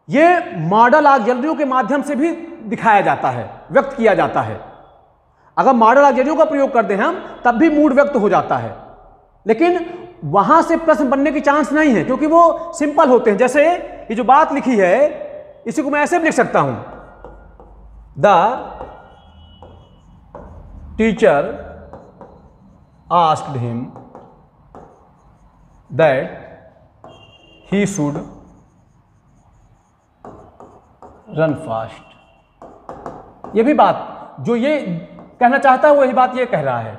ये मॉडल ऑक्सिलरियों के माध्यम से भी दिखाया जाता है, व्यक्त किया जाता है। अगर मॉडल ऑक्सिलरियों का प्रयोग कर दें हम, तब भी मूड व्यक्त हो जाता है, लेकिन वहां से प्रश्न बनने की चांस नहीं है, क्योंकि वो सिंपल होते हैं। जैसे ये जो बात लिखी है इसी को मैं ऐसे भी लिख सकता हूं, the teacher asked him that he should run fast. ये भी बात जो ये कहना चाहता है वही बात ये कह रहा है,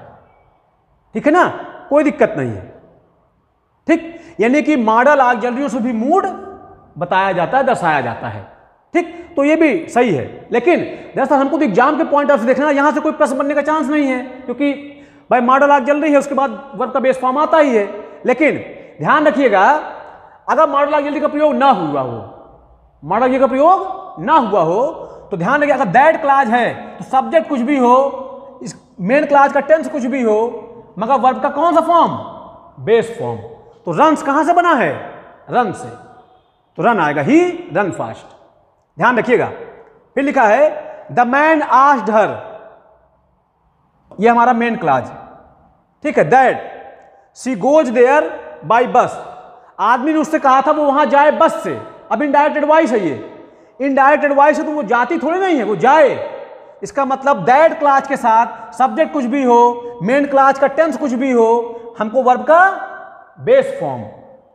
ठीक है ना, कोई दिक्कत नहीं है। ठीक, यानी कि मॉडल ऑक्सिलरियों से भी मूड बताया जाता है, दर्शाया जाता है। ठीक, तो ये भी सही है, लेकिन दरअसल हमको तो एग्जाम के पॉइंट ऑफ से देखना, यहां से कोई प्रश्न बनने का चांस नहीं है, क्योंकि भाई मॉडल ऑक्सिलरी है, उसके बाद वर्ब का बेस फॉर्म आता ही है। लेकिन ध्यान रखिएगा, अगर मॉडल ऑक्सिलरी का प्रयोग ना हुआ हो, मॉडल ऑक्सिलरी का प्रयोग ना हुआ हो, तो ध्यान रखिए, अगर दैट क्लास है तो सब्जेक्ट कुछ भी हो, इस मेन क्लास का टेंस कुछ भी हो, मगर वर्ब का कौन सा फॉर्म, बेस फॉर्म। तो रन्स कहां से बना है, रन से, तो रन आएगा, ही रन फास्ट। ध्यान रखिएगा। फिर लिखा है द मैन आस्क्ड हर, ये हमारा मेन क्लास, ठीक है, that she goes there by bus, आदमी ने उससे कहा था वो वहां जाए बस से। अब इनडायरेक्ट एडवाइस है, ये इनडायरेक्ट एडवाइस है, तो वो जाती थोड़ी नहीं है, वो जाए। इसका मतलब दैट क्लास के साथ सब्जेक्ट कुछ भी हो, मेन क्लास का टेंस कुछ भी हो, हमको वर्ब का बेस फॉर्म,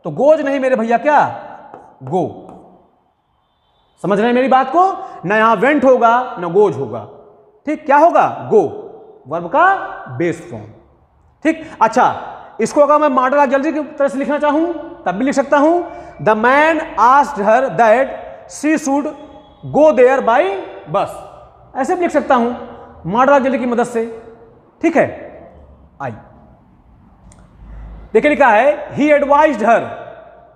तो गोज नहीं मेरे भैया, क्या गो। समझ रहे हैं मेरी बात को, ना यहां वेंट होगा ना गोज होगा। ठीक, क्या होगा, गो, वर्ब का बेस फॉर्म। ठीक, अच्छा, इसको अगर मैं मॉडल ऑक्सिलरी की तरह से लिखना चाहूं तब भी लिख सकता हूं, the man asked her that she should go there by bus, ऐसे भी लिख सकता हूं मॉडल ऑक्सिलरी की मदद से। ठीक है, आई देखिए लिखा है he advised her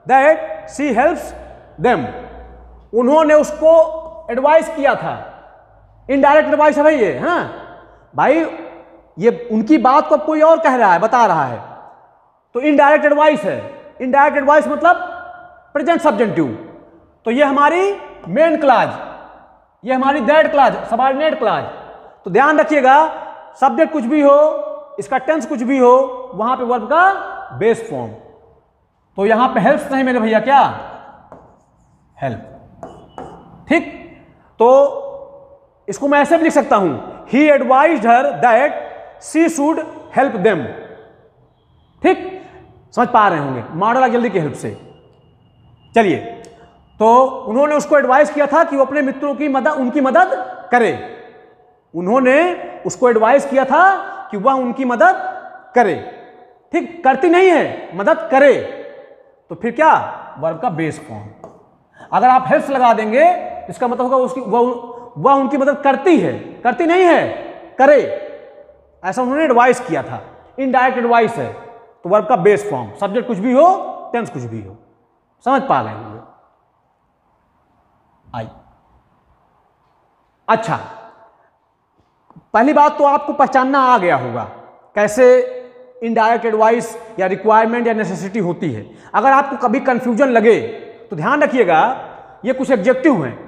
that she helps them, उन्होंने उसको एडवाइस किया था, इनडायरेक्ट एडवाइस है भाई ये। हाँ भाई, ये उनकी बात को कोई और कह रहा है, बता रहा है, तो इनडायरेक्ट एडवाइस है। इनडायरेक्ट एडवाइस मतलब प्रेजेंट सब्जेक्टिव, तो ये हमारी मेन क्लास, ये हमारी दैट क्लास, सबऑर्डिनेट क्लास। तो ध्यान रखिएगा, सब्जेक्ट कुछ भी हो, इसका टेंस कुछ भी हो, वहां पे वर्ब का बेस फॉर्म। तो यहां पे हेल्प्स नहीं मेरे भैया, क्या हेल्प। ठीक, तो इसको मैं ऐसे भी लिख सकता हूं, he advised her that she should help them. ठीक, समझ पा रहे होंगे मॉडल ऑक्सिलरी की हेल्प से। चलिए, तो उन्होंने उसको एडवाइस किया था कि वो अपने मित्रों की मदद, उनकी मदद करे। उन्होंने उसको एडवाइस किया था कि वह उनकी मदद करे। ठीक, करती नहीं है, मदद करे, तो फिर क्या, वर्ब का बेस फॉर्म। अगर आप हेल्प्स लगा देंगे, इसका मतलब होगा उसकी वह उनकी मदद करती है, करती नहीं है, करे, ऐसा उन्होंने एडवाइस किया था। इनडायरेक्ट एडवाइस है, तो वर्ब का बेस फॉर्म, सब्जेक्ट कुछ भी हो, टेंस कुछ भी हो। समझ पा रहे होंगे, आई। अच्छा, पहली बात तो आपको पहचानना आ गया होगा कैसे इनडायरेक्ट एडवाइस या रिक्वायरमेंट या नेसेसिटी होती है। अगर आपको कभी कंफ्यूजन लगे तो ध्यान रखिएगा, ये कुछ एडजेक्टिव हैं,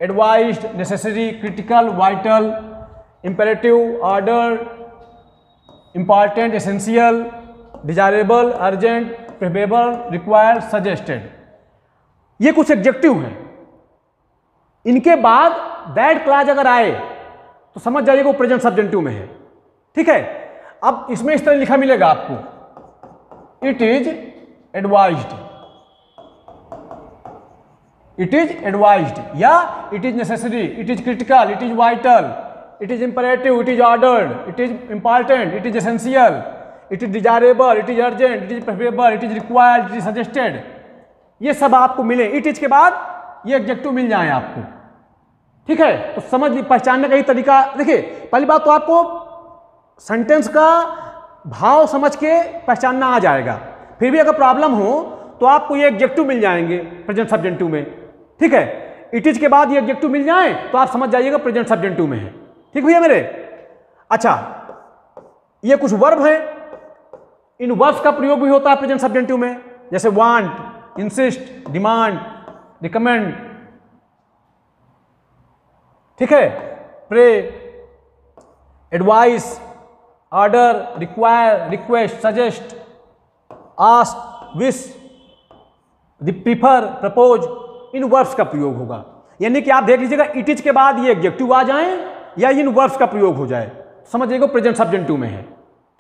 advised, necessary, critical, vital, imperative, order, important, essential, desirable, urgent, preferable, required, suggested, ये कुछ एडजेक्टिव हैं। इनके बाद दैट क्लॉज अगर आए तो समझ जाइएगा वो प्रेजेंट सब्जेक्टिव में है। ठीक है, अब इसमें इस तरह लिखा मिलेगा आपको, it is advised, it is advised, या it is necessary, it is critical, it is vital, it is imperative, it is ordered, it is important, it is essential, it is desirable, it is urgent, it is preferable, it is required, it is suggested, ये सब आपको मिले। इट इज के बाद ये एडजेक्टिव मिल जाए आपको। ठीक है, तो समझ पहचानने का ही तरीका देखिए, पहली बात तो आपको सेंटेंस का भाव समझ के पहचानना आ जाएगा। फिर भी अगर प्रॉब्लम हो तो आपको ये एडजेक्टिव मिल जाएंगे प्रेजेंट सब्जेक्टिव में। ठीक है, इट इज के बाद ये एडजेक्टिव मिल जाए तो आप समझ जाइएगा प्रेजेंट सब्जेक्टिव में है। ठीक भैया मेरे। अच्छा, ये कुछ वर्ब है, इन वर्ब्स का प्रयोग भी होता है प्रेजेंट सब्जेक्टिव में, जैसे वांट, इंसिस्ट, डिमांड, रिकमेंड। ठीक है, pray, advice, order, require, request, suggest, ask, wish, prefer, propose, इन वर्ब्स का प्रयोग होगा। यानी कि आप देख लीजिएगा इट इज के बाद ये एडजेक्टिव आ जाएं या इन वर्ब्स का प्रयोग हो जाए, समझिएगा प्रेजेंट सब्जेंटिव में है।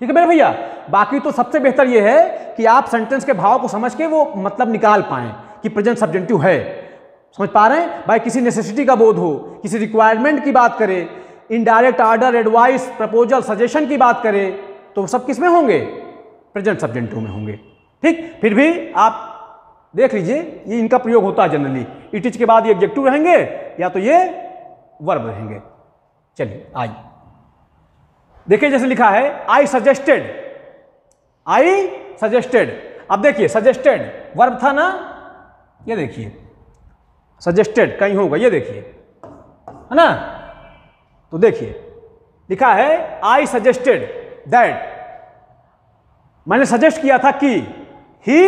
ठीक है मेरे भैया। बाकी तो सबसे बेहतर ये है कि आप सेंटेंस के भाव को समझ के वो मतलब निकाल पाएं कि प्रेजेंट सब्जेंटिव है। समझ पा रहे हैं भाई? किसी नेसेसिटी का बोध हो, किसी रिक्वायरमेंट की बात करें, indirect order, advice, proposal, suggestion की बात करें, तो सब किस में होंगे? प्रेजेंट सब्जेंटिव में होंगे। ठीक, फिर भी आप देख लीजिए ये इनका प्रयोग होता है जनरली। इट इज के बाद ये एडजेक्टिव रहेंगे या तो ये वर्ब रहेंगे। चलिए आइए देखिए, जैसे लिखा है आई सजेस्टेड, आई सजेस्टेड। अब देखिए सजेस्टेड वर्ब था ना, ये देखिए सजेस्टेड कहीं होगा, ये देखिए है ना। तो देखिए लिखा है आई सजेस्टेड दैट, मैंने सजेस्ट किया था कि, ही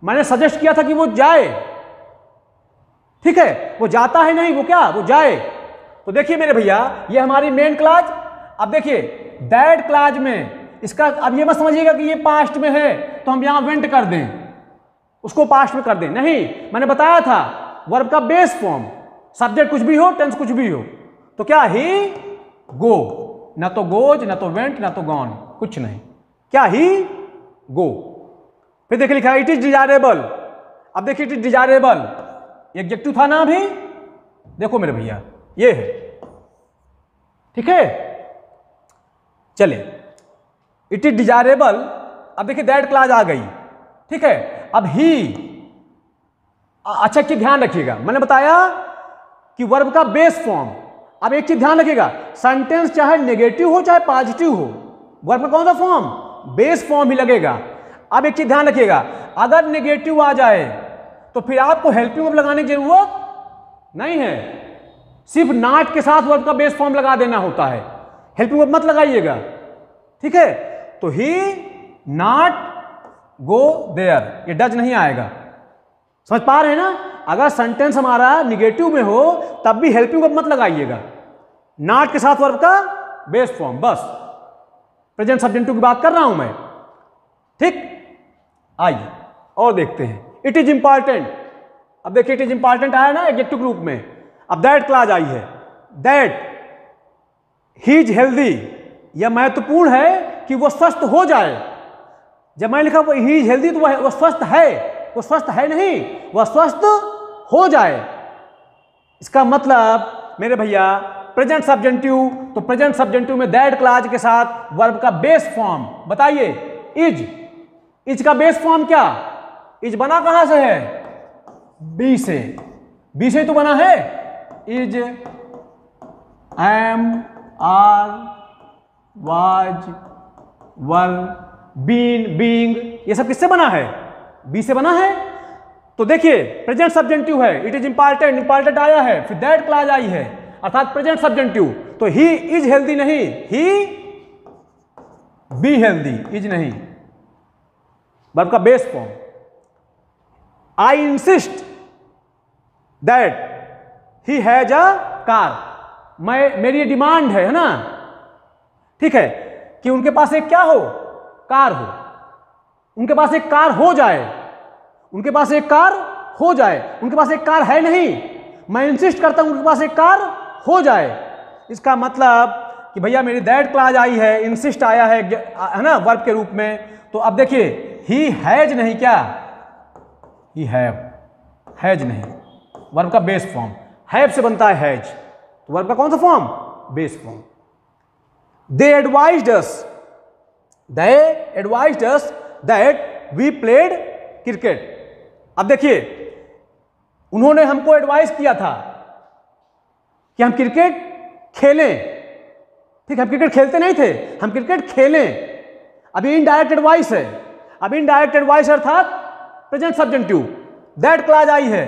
मैंने सजेस्ट किया था कि वो जाए। ठीक है, वो जाता है नहीं, वो क्या, वो जाए। तो देखिए मेरे भैया ये हमारी मेन क्लाज। अब देखिए दैट क्लाज में इसका, अब ये मत समझिएगा कि ये पास्ट में है तो हम यहां वेंट कर दें, उसको पास्ट में कर दें, नहीं। मैंने बताया था वर्ब का बेस फॉर्म, सब्जेक्ट कुछ भी हो, टेंस कुछ भी हो, तो क्या ही गो, ना तो गोज, ना तो वेंट, ना तो गॉन, कुछ नहीं, क्या ही गो। फिर देखिए लिखा है इट इज डिजायरेबल। अब देखिए इट इज डिजायरेबल एडजेक्टिव था ना अभी, देखो मेरे भैया ये है। ठीक है, चलिए इट इज डिजायरेबल। अब देखिए दैट क्लाज आ गई। ठीक है, अब ही, अच्छा एक चीज ध्यान रखिएगा, मैंने बताया कि वर्ब का बेस फॉर्म। अब एक चीज ध्यान रखिएगा, सेंटेंस चाहे नेगेटिव हो चाहे पॉजिटिव हो, वर्ब का कौन सा फॉर्म, बेस फॉर्म ही लगेगा। अब एक चीज ध्यान रखिएगा, अगर नेगेटिव आ जाए तो फिर आपको हेल्पिंग वर्ब लगाने की जरूरत नहीं है, सिर्फ नॉट के साथ वर्ब का बेस फॉर्म लगा देना होता है, हेल्पिंग वर्ब मत लगाइएगा। ठीक है, तो ही नॉट गो देयर, ये डज नहीं आएगा। समझ पा रहे हैं ना? अगर सेंटेंस हमारा निगेटिव में हो तब भी हेल्पिंग वर्ब मत लगाइएगा, नॉट के साथ वर्ब का बेस फॉर्म, बस प्रेजेंट सब्जेक्टिव की बात कर रहा हूं मैं। ठीक, आइए और देखते हैं इट इज इंपॉर्टेंट। अब देखिए इट इज इंपॉर्टेंट आया ना एडजेक्टिव ग्रुप में। अब दैट क्लॉज आई है, दैट ही इज हेल्दी, यह महत्वपूर्ण है कि वो स्वस्थ हो जाए। जब मैं लिखा ही इज हेल्दी तो वह स्वस्थ है, वो स्वस्थ है नहीं, वह स्वस्थ हो जाए। इसका मतलब मेरे भैया प्रेजेंट सब्जेंटिव, तो प्रेजेंट सब्जेंटिव में दैट क्लॉज के साथ वर्ब का बेस फॉर्म बताइए इज। इज का बेस फॉर्म क्या, इज बना कहां से है, बी से, बी से तो बना है। Is, am, are, was, were, been, being, ये सब किससे बना है, बी से बना है। तो देखिए प्रेजेंट सब्जेंटिव है, इट इज इंपॉर्टेंट, इंपॉर्टेंट आया है, फिर दैट क्लॉज आई है, अर्थात प्रेजेंट सब्जेंटिव। तो ही इज हेल्दी नहीं, ही बी हेल्दी, इज नहीं, वर्ब का base form. I insist that he has a car, मेरी ये डिमांड है ना, ठीक है, कि उनके पास एक क्या हो, कार हो, उनके पास एक कार हो जाए, उनके पास एक कार हो जाए, उनके पास एक कार है नहीं, मैं इंसिस्ट करता हूं उनके पास एक कार हो जाए। इसका मतलब कि भैया मेरी दैट क्लॉज आई है, इंसिस्ट आया है ना वर्ब के रूप में। तो अब देखिए ही हैज नहीं, क्या ही हैव, हैज नहीं, वर्ब का बेस फॉर्म, हैव से बनता है हैज, तो वर्ब का कौन सा form, base form. They advised us, they advised us that we played cricket. अब देखिए उन्होंने हमको एडवाइस किया था कि हम क्रिकेट खेलें। ठीक, हम क्रिकेट खेलते नहीं थे, हम क्रिकेट खेलें। अभी इनडायरेक्ट एडवाइस है, अभी इनडायरेक्ट एडवाइस अर्थात प्रेजेंट सब्जेंटिव, दैट क्लॉज आई है,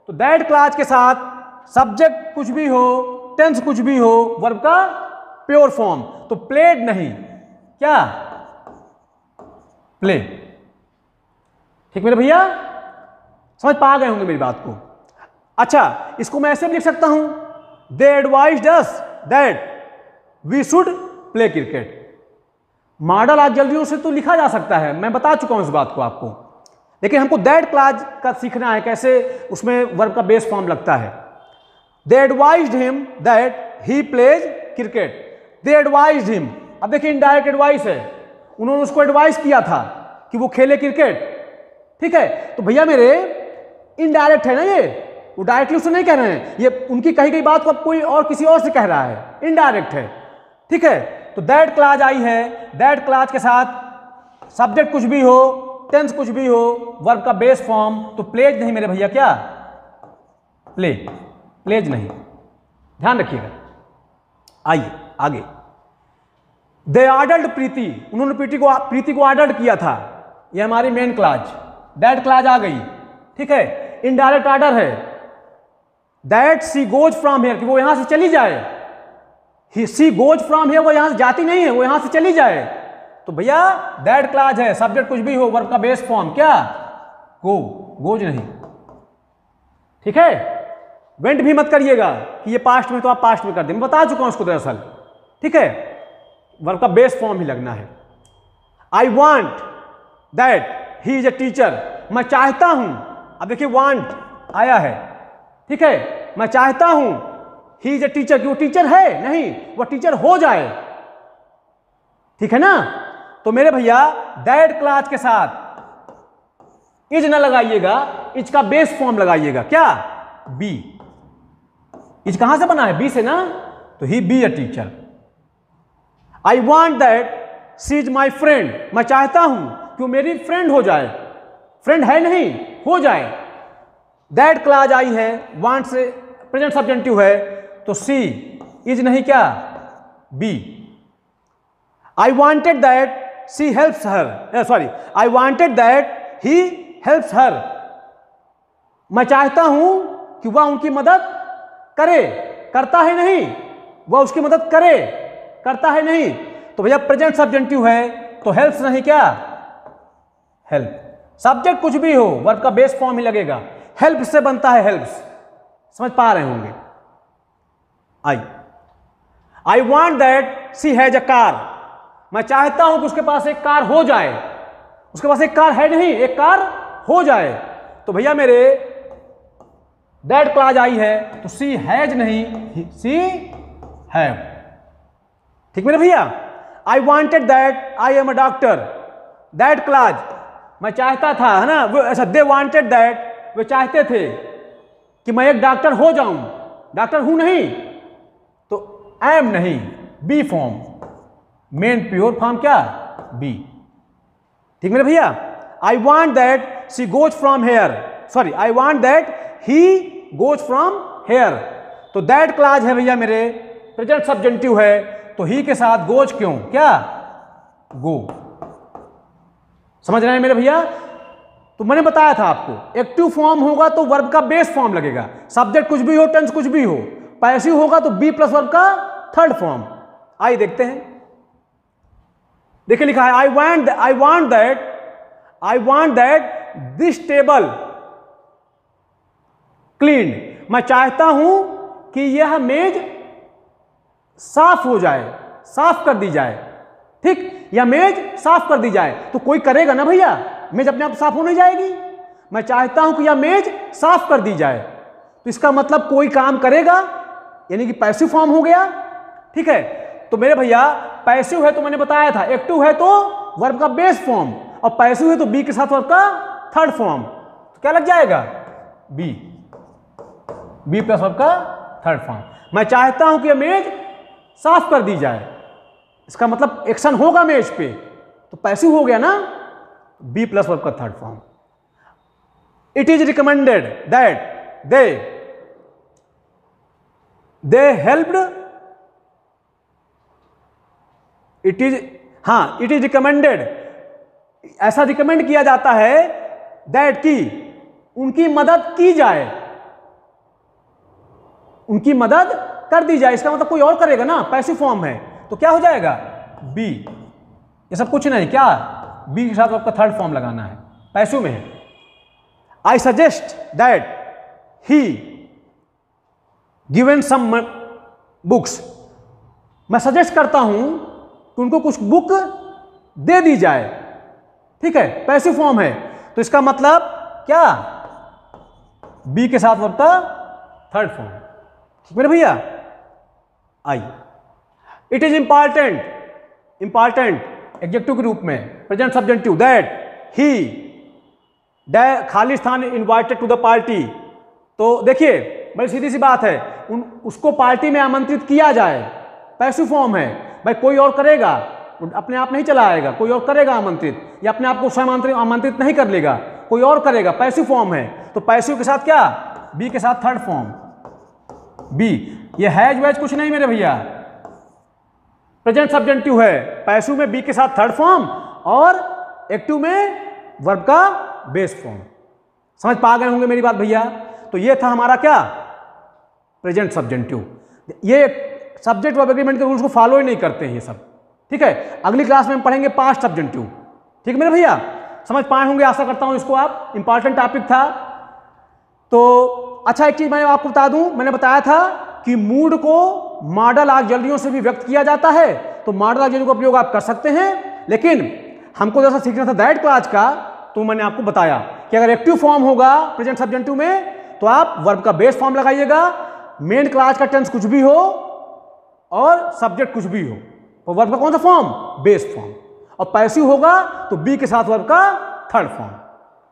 तो दैट क्लॉज के साथ सब्जेक्ट कुछ भी हो, टेंस कुछ भी हो, वर्ब का प्योर फॉर्म, तो प्लेड नहीं, क्या, प्ले। ठीक मेरे भैया, समझ पा गए होंगे मेरी बात को। अच्छा, इसको मैं ऐसे भी लिख सकता हूं, they advised us that we should play cricket. Model आज जल्दियों से तो लिखा जा सकता है, मैं बता चुका हूं इस बात को आपको, लेकिन हमको दैट क्लॉज का सीखना है, कैसे उसमें वर्ब का बेस फॉर्म लगता है। They advised him that he plays cricket. They advised him, अब देखिए इनडायरेक्ट एडवाइस है, उन्होंने उसको एडवाइस किया था कि वो खेले क्रिकेट, ठीक है। तो भैया मेरे इनडायरेक्ट है ना, ये वो डायरेक्टली उससे नहीं कह रहे हैं, ये उनकी कही गई बात को अब कोई और किसी और से कह रहा है, इनडायरेक्ट है, ठीक है। तो दैट क्लॉज आई है, दैट क्लॉज के साथ सब्जेक्ट कुछ भी हो, टेंस कुछ भी हो, वर्ब का बेस फॉर्म, तो प्लेज नहीं मेरे भैया, क्या प्लेज नहीं, ध्यान रखिएगा। आइए आगे। दे ऑर्डर्ड प्रीति, उन्होंने प्रीति को ऑर्डर किया था, ये हमारी मेन क्लॉज, दैट क्लॉज आ गई, ठीक है। इनडायरेक्ट ऑर्डर है, that she goes from here, कि वो यहां से चली जाए, सी गोज फ्रॉम हियर, वो यहां से जाती नहीं है, वो यहां से चली जाए। तो भैया दैट क्लॉज है, सब्जेक्ट कुछ भी हो, वर्ब का बेस फॉर्म क्या, गोज नहीं, ठीक है। वेंट भी मत करिएगा कि ये पास्ट में, तो आप पास्ट में कर दें, मैं बता चुका हूं उसको दरअसल, ठीक है। वर्ब का बेस फॉर्म ही लगना है। आई want that he is a teacher, मैं चाहता हूं, अब देखिए वांट आया है, ठीक है, मैं चाहता हूं ही इज ए टीचर, कि वो टीचर है नहीं, वो टीचर हो जाए, ठीक है ना। तो मेरे भैया दैट क्लॉज के साथ इज ना लगाइएगा, इज का बेस फॉर्म लगाइएगा, क्या, बी। इज कहां से बना है, बी से ना, तो he be a teacher. I want that she is my friend, मैं चाहता हूं कि वो मेरी फ्रेंड हो जाए, फ्रेंड है नहीं, हो जाए। दैट क्लॉज आई है, वांट से प्रेजेंट सब्जेक्टिव है, तो सी, इज नहीं, क्या, be. I wanted that she helps her, sorry, I wanted that he helps her, मैं चाहता हूं कि वह उनकी मदद करे, करता है नहीं, वह उसकी मदद करे, करता है नहीं। तो भैया प्रेजेंट सब्जेक्टिव है, तो हेल्प्स नहीं, क्या, हेल्प। सब्जेक्ट कुछ भी हो, वर्ब का बेस फॉर्म ही लगेगा, हेल्प से बनता है, हेल्प्स, समझ पा रहे होंगे। I want that she has a car, मैं चाहता हूं कि उसके पास एक कार हो जाए, उसके पास एक कार है नहीं, एक कार हो जाए। तो भैया मेरे दैट क्लॉज आई है, तो सी हैज नहीं, सी हैव, ठीक मेरे भैया। आई wanted that I am a doctor, that clause, मैं चाहता था, है ना, वो ऐसा, दे वांटेड दैट, वे चाहते थे कि मैं एक डॉक्टर हो जाऊं, डॉक्टर हूं नहीं, तो एम नहीं, be form, main pure form, क्या, बी, ठीक मेरे भैया। I want that she goes from here, sorry, I want that he goes from here, तो दैट क्लॉज है भैया मेरे, प्रेजेंट सब्जेक्टिव है, तो ही के साथ गोज क्यों, क्या, गो, समझ रहे हैं मेरे भैया। तो मैंने बताया था आपको, एक्टिव फॉर्म होगा तो वर्ब का बेस फॉर्म लगेगा, सब्जेक्ट कुछ भी हो, टेंस कुछ भी हो, पैसिव होगा तो बी प्लस वर्ब का थर्ड फॉर्म। आइए देखते हैं, देखिए लिखा है, आई want that this table clean, मैं चाहता हूं कि यह मेज साफ हो जाए, साफ कर दी जाए, ठीक, यह मेज साफ कर दी जाए। तो कोई करेगा ना भैया, मेज अपने आप साफ हो नहीं जाएगी, मैं चाहता हूं कि यह मेज साफ कर दी जाए, तो इसका मतलब कोई काम करेगा, यानी कि पैसिव फॉर्म हो गया, ठीक है। तो मेरे भैया पैसिव है तो मैंने बताया था, एक्टिव है तो वर्ब का बेस फॉर्म, और पैसिव है तो बी के साथ वर्ब का थर्ड फॉर्म, तो क्या लग जाएगा, बी, बी प्लस वर्ब का थर्ड फॉर्म। मैं चाहता हूं कि यह मेज साफ कर दी जाए, इसका मतलब एक्शन होगा मेज पे, तो पैसिव हो गया ना, बी प्लस वर्ब का third form. It is recommended that they helped, it is recommended, ऐसा रिकमेंड किया जाता है, दैट की उनकी मदद की जाए, उनकी मदद कर दी जाए, इसका मतलब कोई और करेगा ना, पैसिव फॉर्म है, तो क्या हो जाएगा, बी। ये सब कुछ नहीं, क्या, बी के साथ आपका थर्ड फॉर्म लगाना है, पैसिव में है। I suggest that he given some books, मैं सजेस्ट करता हूं कि उनको कुछ बुक दे दी जाए, ठीक है, पैसिव फॉर्म है, तो इसका मतलब क्या, बी के साथ वर्ब का थर्ड फॉर्म। ठीक मेरे भैया। आइए, it is important, important adjective के रूप में प्रेजेंट सब्जेक्टिव दैट ही खालिस्तान इनवाइटेड टू द पार्टी। तो देखिए बड़ी सीधी सी बात है, उसको पार्टी में आमंत्रित किया जाए, पैसिव फॉर्म है भाई, कोई और करेगा, अपने आप नहीं चला आएगा, कोई और करेगा आमंत्रित, या अपने आप को स्वयं आमंत्रित नहीं कर लेगा, कोई और करेगा, पैसिव फॉर्म है। तो पैसिव के साथ क्या, बी के साथ थर्ड फॉर्म बी। ये हैज वैज कुछ नहीं मेरे भैया, प्रेजेंट सब्जेक्टिव है, पैसिव में बी के साथ थर्ड फॉर्म और एक्टिव में वर्ब का बेस फॉर्म। समझ पा गए होंगे मेरी बात भैया। तो ये था हमारा क्या, प्रेजेंट सब्जेक्टिव। ये सब्जेक्ट वर्ब एग्रीमेंट के रूल्स को फॉलो ही नहीं करते हैं ये सब। ठीक है, अगली क्लास में हम पढ़ेंगे पास्ट सब्जेक्टिव। ठीक मेरे भैया, समझ पाए होंगे आशा करता हूं इसको आप। इंपॉर्टेंट टॉपिक था। तो अच्छा, एक चीज मैं आपको बता दूं, मैंने बताया था कि मूड को मॉडल ऑक्सिलरियों से भी व्यक्त किया जाता है। तो मॉडल ऑक्सिलरी का प्रयोग आप कर सकते हैं, लेकिन हमको जैसा सीखना था दैट क्लास का, तो मैंने आपको बताया कि अगर एक्टिव फॉर्म होगा प्रेजेंट सब्जेक्टिव में तो आप वर्ब का बेस फॉर्म लगाइएगा, मेन क्लास का टेंस कुछ भी हो और सब्जेक्ट कुछ भी हो, तो वर्ब का कौन सा फॉर्म, बेस फॉर्म। और पैसिव होगा तो बी के साथ वर्ब का थर्ड फॉर्म।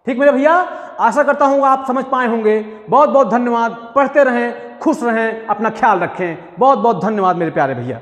ठीक मेरे भैया, आशा करता हूँ आप समझ पाए होंगे। बहुत बहुत धन्यवाद, पढ़ते रहें, खुश रहें, अपना ख्याल रखें। बहुत बहुत धन्यवाद मेरे प्यारे भैया।